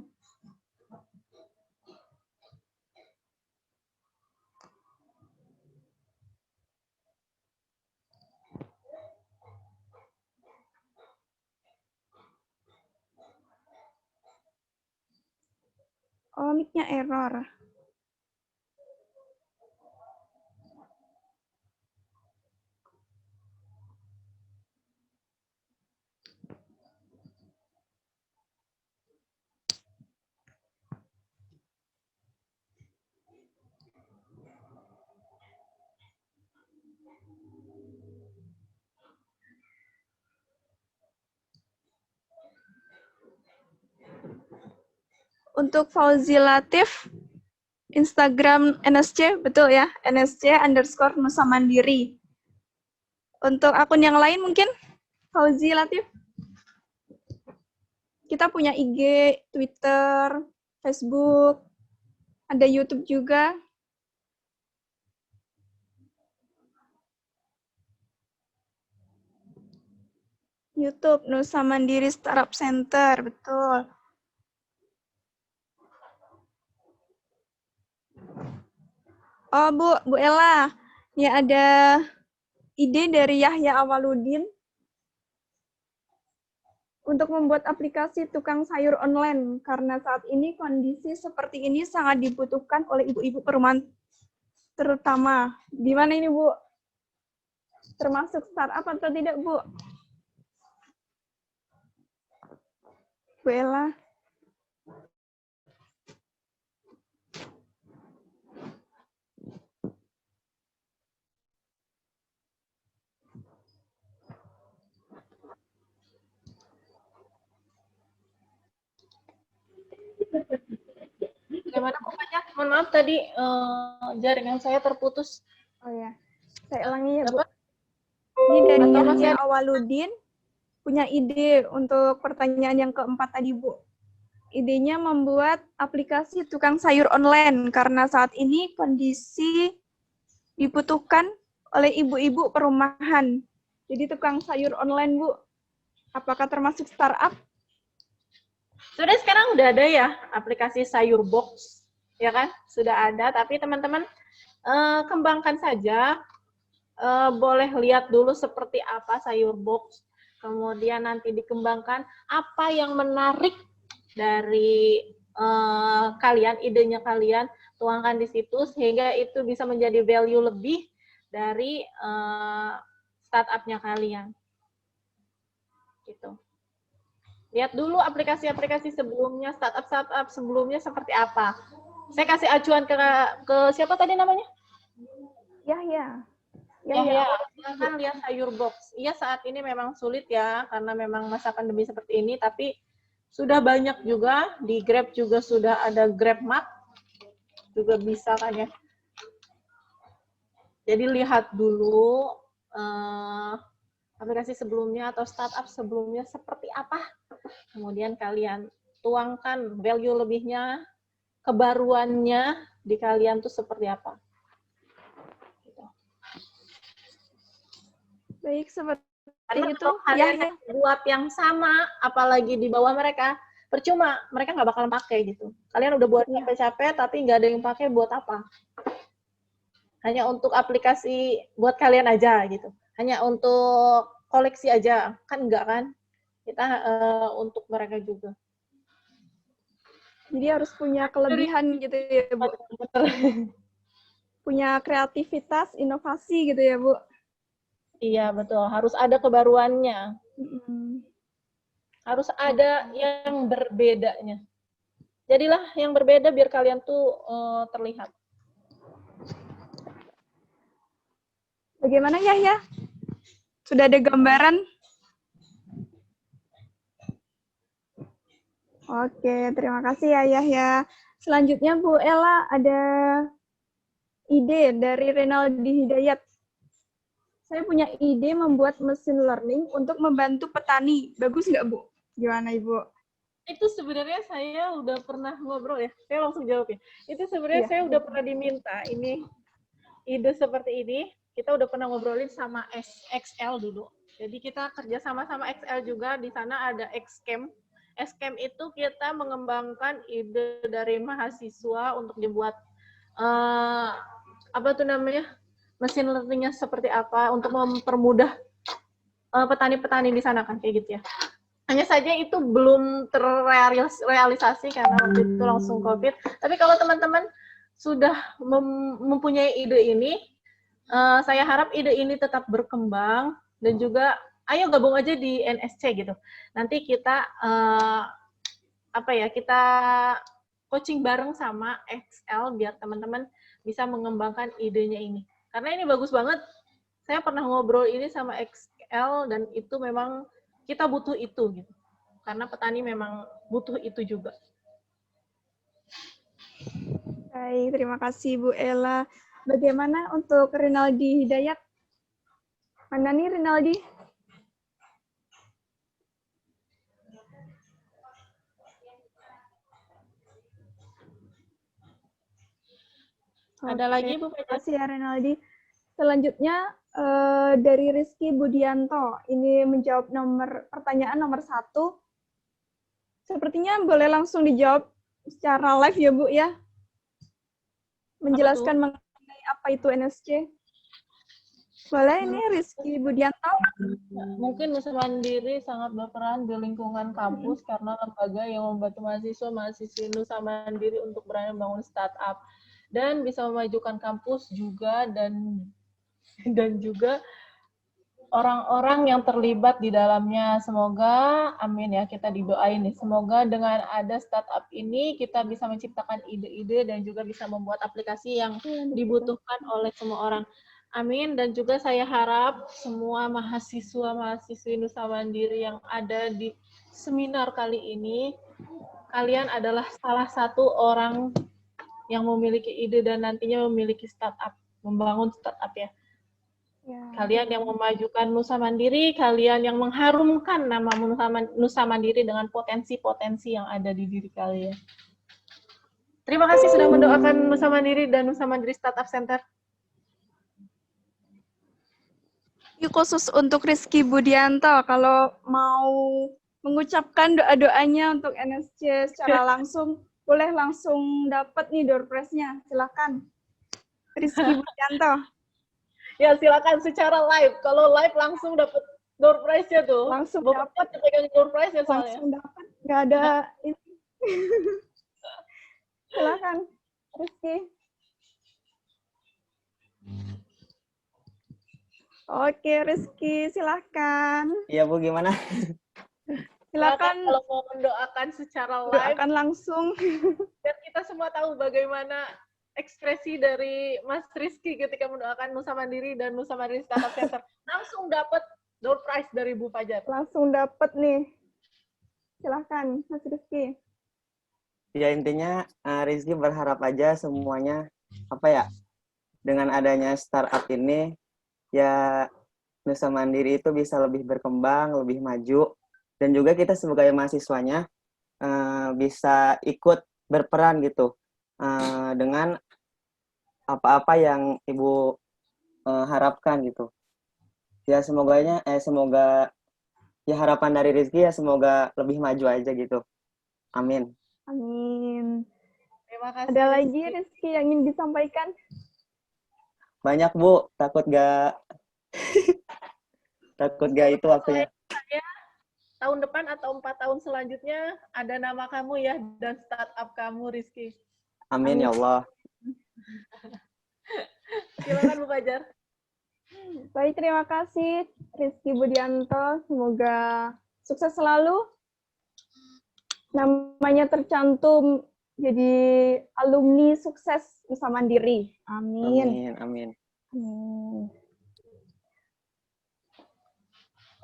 Oh, mic-nya error. Untuk Fauzi Latif, Instagram NSC, betul ya? NSC_Nusa Mandiri. Untuk akun yang lain mungkin, Fauzi Latif? Kita punya IG, Twitter, Facebook, ada YouTube juga. YouTube, Nusa Mandiri Startup Center, betul. Oh, Bu Ella, ya ada ide dari Yahya Awaludin untuk membuat aplikasi tukang sayur online, karena saat ini kondisi seperti ini sangat dibutuhkan oleh ibu-ibu perumahan terutama. Gimana ini, Bu? Termasuk startup atau tidak, Bu? Bu Ella? Bagaimana Bu Fajar? Mohon maaf tadi jaringan saya terputus. Oh ya, saya ulangi ya, Bu. Dapat? Ini dari Atau masih Yahya ada? Awaludin punya ide untuk pertanyaan yang keempat tadi, Bu. Idenya membuat aplikasi tukang sayur online karena saat ini kondisi dibutuhkan oleh ibu-ibu perumahan. Jadi tukang sayur online, Bu. Apakah termasuk startup? Sudah sekarang udah ada ya aplikasi Sayur Box, ya kan? Sudah ada, tapi teman-teman kembangkan saja. Boleh lihat dulu seperti apa Sayur Box, kemudian nanti dikembangkan apa yang menarik dari kalian, idenya kalian, tuangkan di situ sehingga itu bisa menjadi value lebih dari startup-nya kalian. Gitu. Lihat dulu aplikasi-aplikasi sebelumnya, startup sebelumnya seperti apa. Saya kasih acuan ke siapa tadi namanya? Ya. Silahkan lihat Sayur Box. Iya, saat ini memang sulit ya, karena memang masa pandemi seperti ini, tapi sudah banyak juga, di Grab juga sudah ada GrabMart, juga bisa kan ya. Jadi lihat dulu aplikasi sebelumnya atau startup sebelumnya seperti apa. Kemudian kalian tuangkan value lebihnya, kebaruannya di kalian tuh seperti apa. Baik, seperti Karena itu. kalau kalian buat yang sama, apalagi di bawah mereka, percuma, mereka nggak bakalan pakai gitu. Kalian udah buat capek-capek, tapi nggak ada yang pakai, buat apa? Hanya untuk aplikasi buat kalian aja gitu. Hanya untuk koleksi aja, kan enggak kan? Kita untuk mereka juga. Jadi harus punya kelebihan gitu ya, Bu. Punya kreativitas, inovasi gitu ya, Bu. Iya, betul. Harus ada kebaruannya. Harus ada yang berbedanya. Jadilah yang berbeda biar kalian tuh terlihat. Bagaimana ya? Sudah ada gambaran? Oke, terima kasih ya Yahya. Selanjutnya Bu Ella ada ide dari Renaldi Hidayat. Saya punya ide membuat mesin learning untuk membantu petani. Bagus nggak, Bu? Gimana, Ibu? Itu sebenarnya saya udah pernah ngobrol ya. Saya langsung jawab ya. Itu sebenarnya saya udah pernah diminta ini ide seperti ini. Kita udah pernah ngobrolin sama XL dulu. Jadi kita kerja sama-sama XL juga. Di sana ada Xcamp. Xcamp itu kita mengembangkan ide dari mahasiswa untuk dibuat apa tuh namanya? Mesin learning-nya seperti apa untuk mempermudah petani-petani di sana kan kayak gitu ya. Hanya saja itu belum terrealisasi karena waktu itu langsung COVID. Tapi kalau teman-teman sudah mempunyai ide ini, saya harap ide ini tetap berkembang dan juga ayo gabung aja di NSC gitu. Nanti kita kita coaching bareng sama XL biar teman-teman bisa mengembangkan idenya ini. Karena ini bagus banget. Saya pernah ngobrol ini sama XL dan itu memang kita butuh itu gitu. Karena petani memang butuh itu juga. Baik, terima kasih Bu Ella. Bagaimana untuk Renaldi Hidayat? Mana nih Renaldi? Ada lagi Bu? Terima kasih ya Renaldi. Selanjutnya dari Rizky Budianto. Ini menjawab pertanyaan nomor 1. Sepertinya boleh langsung dijawab secara live ya Bu ya. Menjelaskan mengenai apa itu NSC. Boleh ini Rizky Budianto? Mungkin Nusa Mandiri sangat berperan di lingkungan kampus karena lembaga yang membantu mahasiswa-mahasiswi Nusa Mandiri untuk berani membangun startup dan bisa memajukan kampus juga dan juga orang-orang yang terlibat di dalamnya. Semoga, amin ya, kita didoain nih. Semoga dengan ada startup ini kita bisa menciptakan ide-ide dan juga bisa membuat aplikasi yang dibutuhkan oleh semua orang. Amin. Dan juga saya harap semua mahasiswa-mahasiswi Nusa Mandiri yang ada di seminar kali ini, kalian adalah salah satu orang yang memiliki ide dan nantinya memiliki startup, membangun startup ya. Ya. Kalian yang memajukan Nusa Mandiri, kalian yang mengharumkan nama Nusa Mandiri dengan potensi-potensi yang ada di diri kalian. Terima kasih sudah mendoakan Nusa Mandiri dan Nusa Mandiri Startup Center. Ini khusus untuk Rizky Budianto, kalau mau mengucapkan doa-doanya untuk NSC secara langsung, boleh langsung dapat nih door prize-nya. Silakan. Rizky Budianto. Ya, silakan secara live. Kalau live langsung dapat door prize-nya tuh. Langsung dapat pegang door prize-nya soalnya. Langsung dapat. Nggak ada ini. Silakan, Rizky. Oke, Rizky, silakan. Iya Bu, gimana? Silakan Kalau mau mendoakan secara live, doakan langsung. biar kita semua tahu bagaimana ekspresi dari Mas Rizky ketika mendoakan Nusa Mandiri dan Nusa Mandiri Startup Center. Langsung dapat door prize dari Bu Fajar. Langsung dapat nih. Silahkan, Mas Rizky. Ya intinya Rizky berharap aja semuanya dengan adanya startup ini ya Nusa Mandiri itu bisa lebih berkembang, lebih maju, dan juga kita sebagai mahasiswanya bisa ikut berperan gitu dengan apa-apa yang Ibu harapkan gitu. Ya semoga ya harapan dari Rizky ya semoga lebih maju aja gitu. Amin. Amin. Terima kasih. Ada lagi Rizky yang ingin disampaikan? Banyak Bu, takut gak itu waktunya. Tahun depan atau 4 tahun selanjutnya ada nama kamu ya dan startup kamu, Rizky. Amin ya Allah. Silakan Bu Fajar. Baik, terima kasih Rizky Budianto. Semoga sukses selalu. Namanya tercantum jadi alumni sukses Nusa Mandiri. Amin. Amin.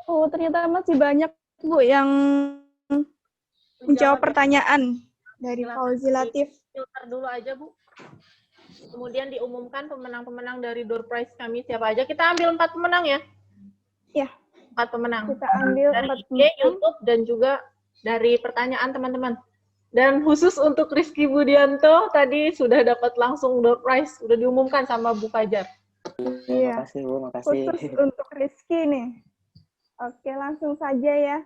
Oh, ternyata masih banyak Bu yang menjawab pertanyaan dari Fauzi Latif. Filter dulu aja Bu. Kemudian diumumkan pemenang-pemenang dari door prize kami siapa aja. Kita ambil 4 pemenang ya. Ya. 4 pemenang. Kita ambil dari 4 IG, pemenang. YouTube, dan juga dari pertanyaan teman-teman. Dan khusus untuk Rizky Budianto, tadi sudah dapat langsung door prize. Sudah diumumkan sama Bu Fajar. Terima kasih Bu, makasih. Khusus untuk Rizky nih. Oke, langsung saja ya.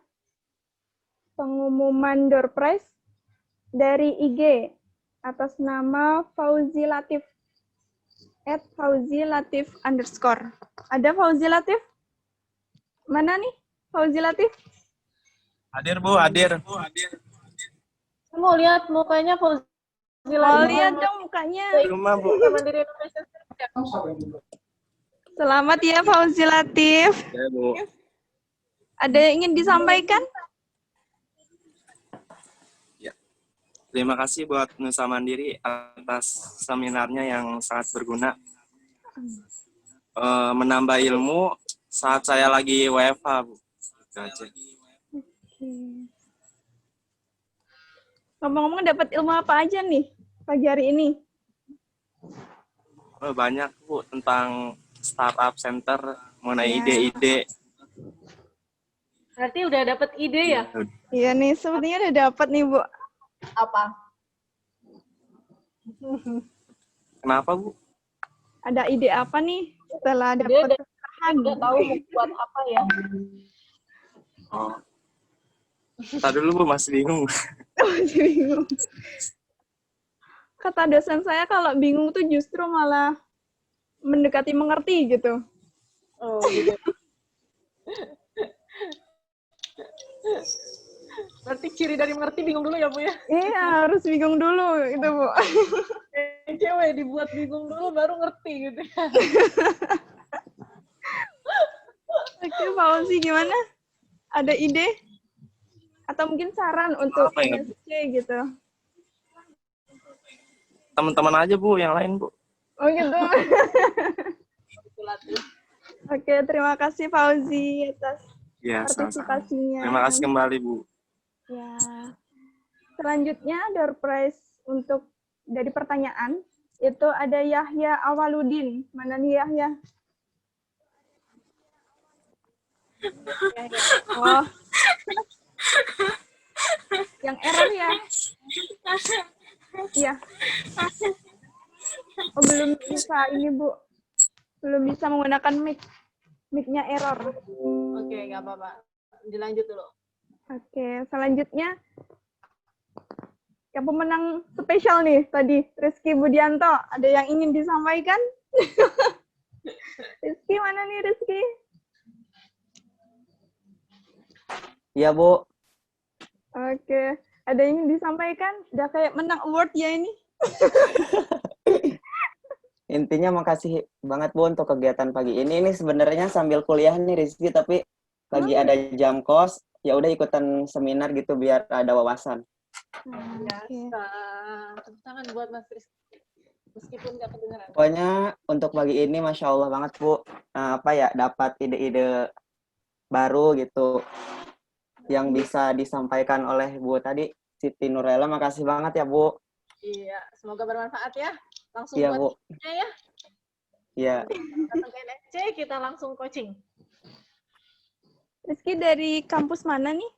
Pengumuman door prize dari IG atas nama Fauzi Latif. @FauziLatif_. Ada Fauzi Latif? Mana nih Fauzi Latif? Hadir Bu, hadir. Mau lihat mukanya Fauzi Mau Latif. lihat dong mukanya. Rumah Bu. Mandiri Indonesia. Selamat ya Fauzi Latif. Ya Bu. Ada yang ingin disampaikan? Ya. Terima kasih buat Nusa Mandiri atas seminarnya yang sangat berguna. Menambah ilmu saat saya lagi WFH Bu. Gitu aja. Ngomong-ngomong dapat ilmu apa aja nih pagi hari ini? Banyak Bu tentang startup center, mengenai Ya. ide-ide. Berarti udah dapat ide ya? Iya nih, sepertinya udah dapat nih Bu. Apa? Kenapa Bu? Ada ide apa nih setelah Dia dapat nggak tahu mau buat apa ya. Oh. Ntar dulu Bu, masih bingung. Masih bingung. Kata dosen saya kalau bingung tuh justru malah mendekati mengerti gitu. Oh, gitu. Berarti ciri dari mengerti bingung dulu ya Bu ya? Iya, harus bingung dulu gitu Bu. Cewek dibuat bingung dulu baru ngerti gitu ya. Oke, Pak Ozi gimana? Ada ide? Atau mungkin saran untuk Apa ya? NSC gitu? Teman-teman aja Bu, yang lain Bu. Oh gitu. Oke, terima kasih Fauzi atas Ya, sama-sama. partisipasinya. Terima kasih kembali Bu. Ya. Selanjutnya door prize untuk dari pertanyaan itu ada Yahya Awaludin. Mana nih Yahya? Oh, yang error ya? Iya. Oh, belum bisa ini, Bu. Belum bisa menggunakan mic. Mic-nya error. Oke, nggak apa-apa. Dilanjut dulu. Oke, selanjutnya yang pemenang spesial nih tadi, Rizky Budianto. Ada yang ingin disampaikan? Rizky, mana nih Rizky? Iya, Bu. Oke, ada yang ingin disampaikan? Udah kayak menang award ya ini? Intinya makasih banget Bu untuk kegiatan pagi ini. Ini sebenarnya sambil kuliah nih Rizky, tapi lagi ada jam kos, ya udah ikutan seminar gitu biar ada wawasan. Oke. Biasa. Tepuk tangan buat Mas Rizky. Meskipun nggak kedengeran. Pokoknya untuk pagi ini Masya Allah banget Bu. Apa ya, dapat ide-ide baru gitu yang bisa disampaikan oleh Bu tadi, Siti Nurlela. Makasih banget ya Bu. Iya, semoga bermanfaat ya. Langsung Iya buat Bu. ya. Iya. Datang ke NSC, kita langsung coaching. Rizky dari kampus mana nih?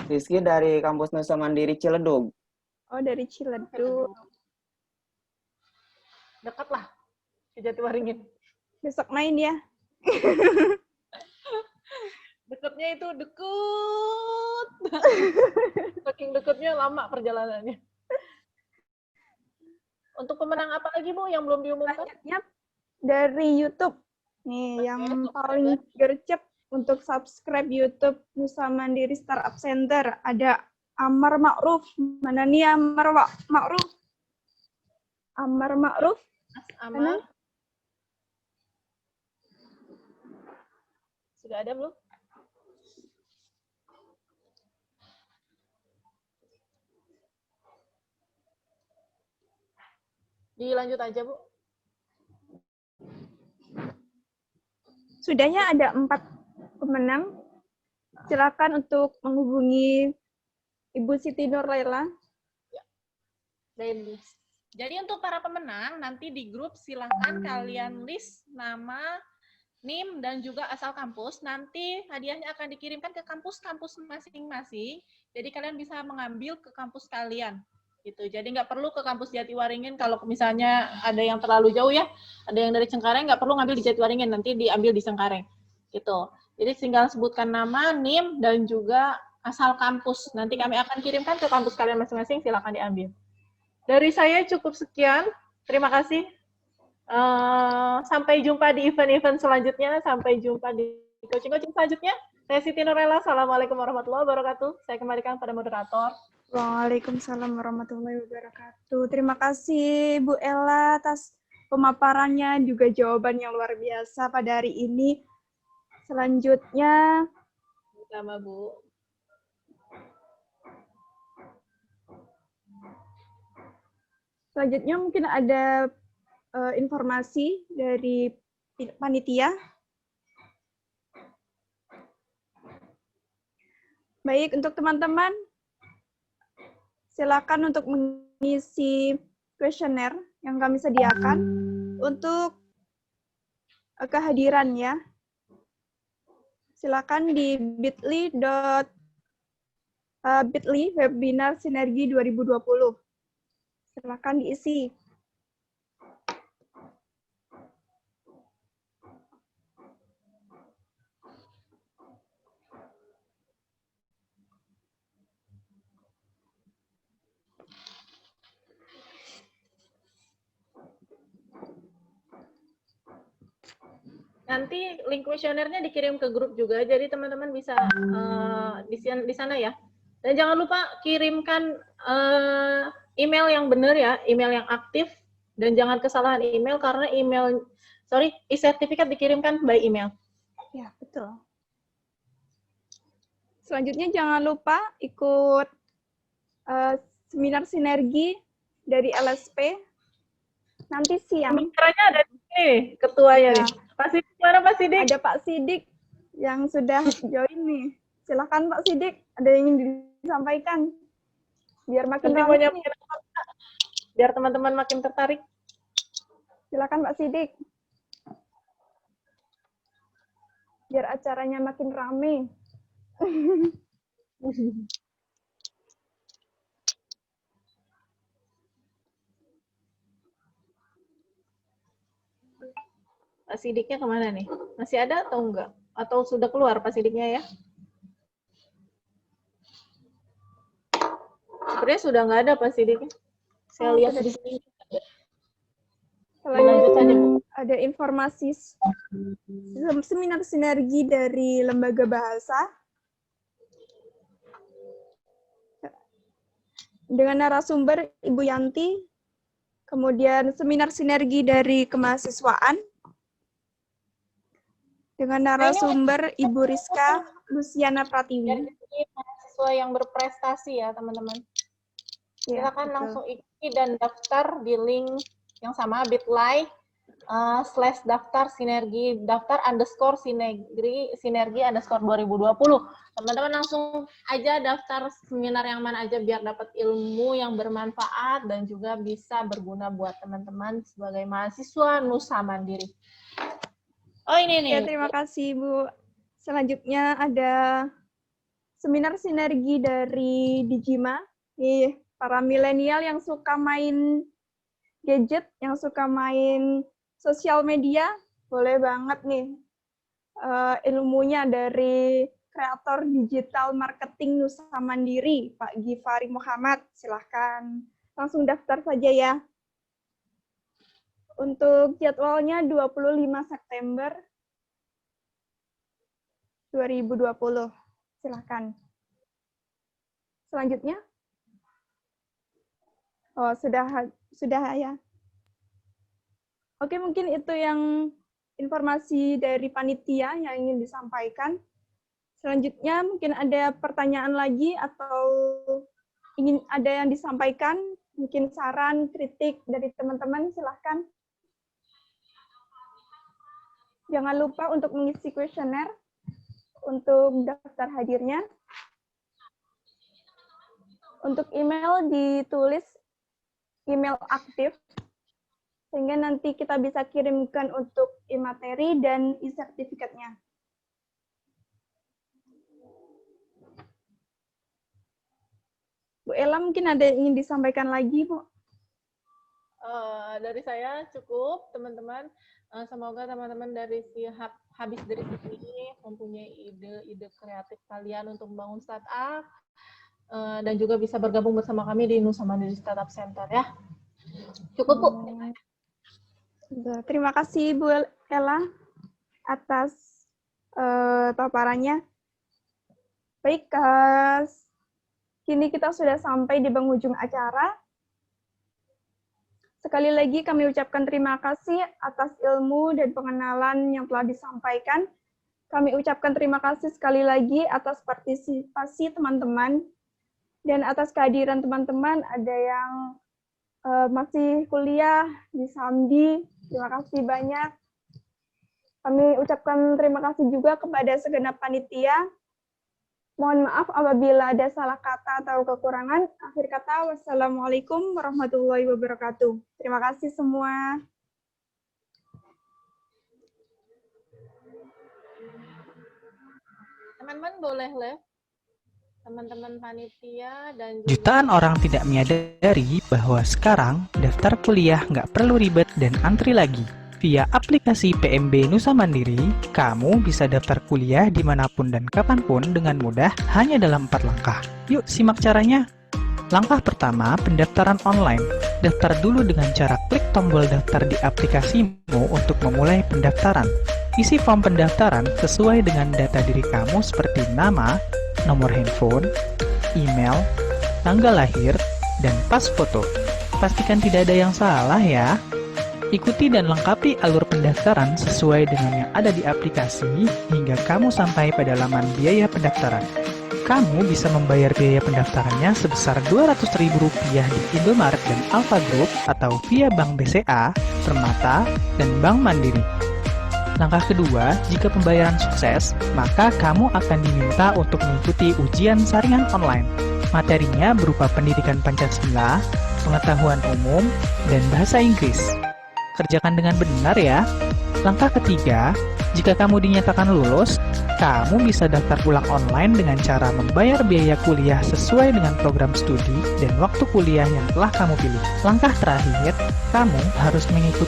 Rizky dari kampus Nusa Mandiri Ciledug. Oh, dari Ciledug. Dekat lah ke Jatiwaringin. Besok main ya. Dekatnya itu deket. Saking deketnya lama perjalanannya. Untuk pemenang apa lagi Bu yang belum diumumkan? Selanjutnya dari YouTube. Nih, Oke, yang subscriber. paling gercep untuk subscribe YouTube Nusa Mandiri Startup Center. Ada Amar Ma'ruf. Mana nih Amar Ma'ruf? Amar Ma'ruf. Mas Amar. Mana? Sudah ada belum? Dilanjut aja Bu. Sudahnya ada 4 pemenang. Silakan untuk menghubungi Ibu Siti Nurlela. Dan list. Jadi untuk para pemenang nanti di grup silahkan kalian list nama, NIM dan juga asal kampus. Nanti hadiahnya akan dikirimkan ke kampus-kampus masing-masing. Jadi kalian bisa mengambil ke kampus kalian. Gitu. Jadi nggak perlu ke kampus Jatiwaringin kalau misalnya ada yang terlalu jauh ya. Ada yang dari Cengkareng nggak perlu ngambil di Jatiwaringin, nanti diambil di Cengkareng. Gitu. Jadi tinggal sebutkan nama, NIM dan juga asal kampus. Nanti kami akan kirimkan ke kampus kalian masing-masing. Silakan diambil. Dari saya cukup sekian. Terima kasih. Sampai jumpa di event-event selanjutnya. Sampai jumpa di coaching-coaching selanjutnya. Saya Siti Nurlela. Assalamualaikum warahmatullahi wabarakatuh. Saya kembalikan pada moderator. Waalaikumsalam warahmatullahi wabarakatuh. Terima kasih Bu Ella atas pemaparannya, juga jawaban yang luar biasa pada hari ini. Selanjutnya, Sama Bu. selanjutnya mungkin ada informasi dari panitia. Baik, untuk teman-teman, silakan untuk mengisi kuesioner yang kami sediakan untuk kehadiran ya. Silakan di bit.ly webinar sinergi 2020. Silakan diisi. Nanti link kuesionernya dikirim ke grup juga, jadi teman-teman bisa di sana ya. Dan jangan lupa kirimkan email yang benar ya, email yang aktif, dan jangan kesalahan email karena e-sertifikat dikirimkan by email. Ya, betul. Selanjutnya jangan lupa ikut seminar sinergi dari LSP nanti siang. Pembicaranya ada di sini, ketuanya nih. Pak Sidik, mana Pak Sidik? Ada Pak Sidik yang sudah join nih. Silakan Pak Sidik, ada yang ingin disampaikan biar makin ramai. Biar teman-teman makin tertarik. Silakan Pak Sidik. biar acaranya makin rame. Pak Sidiknya kemana nih? Masih ada atau enggak? Atau sudah keluar Pak Sidiknya ya? Sebenarnya sudah nggak ada Pak Sidiknya. Saya lihat sudah. di sini. Lanjut saja, Bu. Ada informasi seminar sinergi dari Lembaga Bahasa dengan narasumber Ibu Yanti, kemudian seminar sinergi dari kemahasiswaan dengan narasumber Ibu Rizka Luciana Pratiwi. Jadi mahasiswa yang berprestasi ya teman-teman. Ya, Silakan betul. langsung ikuti dan daftar di link yang sama bit.ly/daftar sinergi daftar _sinergi 2020. Teman-teman langsung aja daftar seminar yang mana aja biar dapat ilmu yang bermanfaat dan juga bisa berguna buat teman-teman sebagai mahasiswa Nusa Mandiri. Oh ini nih. Ya, terima kasih Bu. Selanjutnya ada seminar sinergi dari Dijima. Nih, para milenial yang suka main gadget, yang suka main sosial media, boleh banget nih ilmunya dari kreator digital marketing Nusa Mandiri, Pak Gifari Muhammad. Silahkan langsung daftar saja ya. Untuk jadwalnya 25 September 2020. Silahkan. Selanjutnya. Oh, sudah ya. Oke, mungkin itu yang informasi dari panitia yang ingin disampaikan. Selanjutnya mungkin ada pertanyaan lagi atau ingin ada yang disampaikan, mungkin saran, kritik dari teman-teman, silahkan. Jangan lupa untuk mengisi kuesioner untuk daftar hadirnya. Untuk email ditulis email aktif, sehingga nanti kita bisa kirimkan untuk e-materi dan e-sertifikatnya. Bu Ella mungkin ada yang ingin disampaikan lagi, Bu? Dari saya cukup, teman-teman. Semoga teman-teman dari habis dari sini mempunyai ide-ide kreatif kalian untuk membangun startup dan juga bisa bergabung bersama kami di Nusa Mandiri Startup Center ya. Cukup, Bu. Terima kasih Bu Ella atas paparannya. Baik, kini kita sudah sampai di penghujung acara. Sekali lagi kami ucapkan terima kasih atas ilmu dan pengenalan yang telah disampaikan. Kami ucapkan terima kasih sekali lagi atas partisipasi teman-teman dan atas kehadiran teman-teman. Ada yang masih kuliah di Samdi, terima kasih banyak. Kami ucapkan terima kasih juga kepada segenap panitia. Mohon maaf apabila ada salah kata atau kekurangan. Akhir kata, wassalamualaikum warahmatullahi wabarakatuh. Terima kasih semua. Teman-teman boleh live. Teman-teman panitia dan juga... Jutaan orang tidak menyadari bahwa sekarang daftar kuliah nggak perlu ribet dan antri lagi. Via aplikasi PMB Nusa Mandiri, kamu bisa daftar kuliah dimanapun dan kapanpun dengan mudah hanya dalam 4 langkah. Yuk simak caranya. Langkah pertama, pendaftaran online. Daftar dulu dengan cara klik tombol daftar di aplikasimu untuk memulai pendaftaran. Isi form pendaftaran sesuai dengan data diri kamu seperti nama, nomor handphone, email, tanggal lahir, dan pas foto. Pastikan tidak ada yang salah ya. Ikuti dan lengkapi alur pendaftaran sesuai dengan yang ada di aplikasi hingga kamu sampai pada laman biaya pendaftaran. Kamu bisa membayar biaya pendaftarannya sebesar Rp200.000 di Indomaret dan Alfa Group atau via Bank BCA, Permata, dan Bank Mandiri. Langkah kedua, jika pembayaran sukses, maka kamu akan diminta untuk mengikuti ujian saringan online. Materinya berupa pendidikan Pancasila, pengetahuan umum, dan bahasa Inggris. Kerjakan dengan benar ya. Langkah ketiga, Jika kamu dinyatakan lulus, kamu bisa daftar ulang online dengan cara membayar biaya kuliah sesuai dengan program studi dan waktu kuliah yang telah kamu pilih. Langkah terakhir, kamu harus mengikuti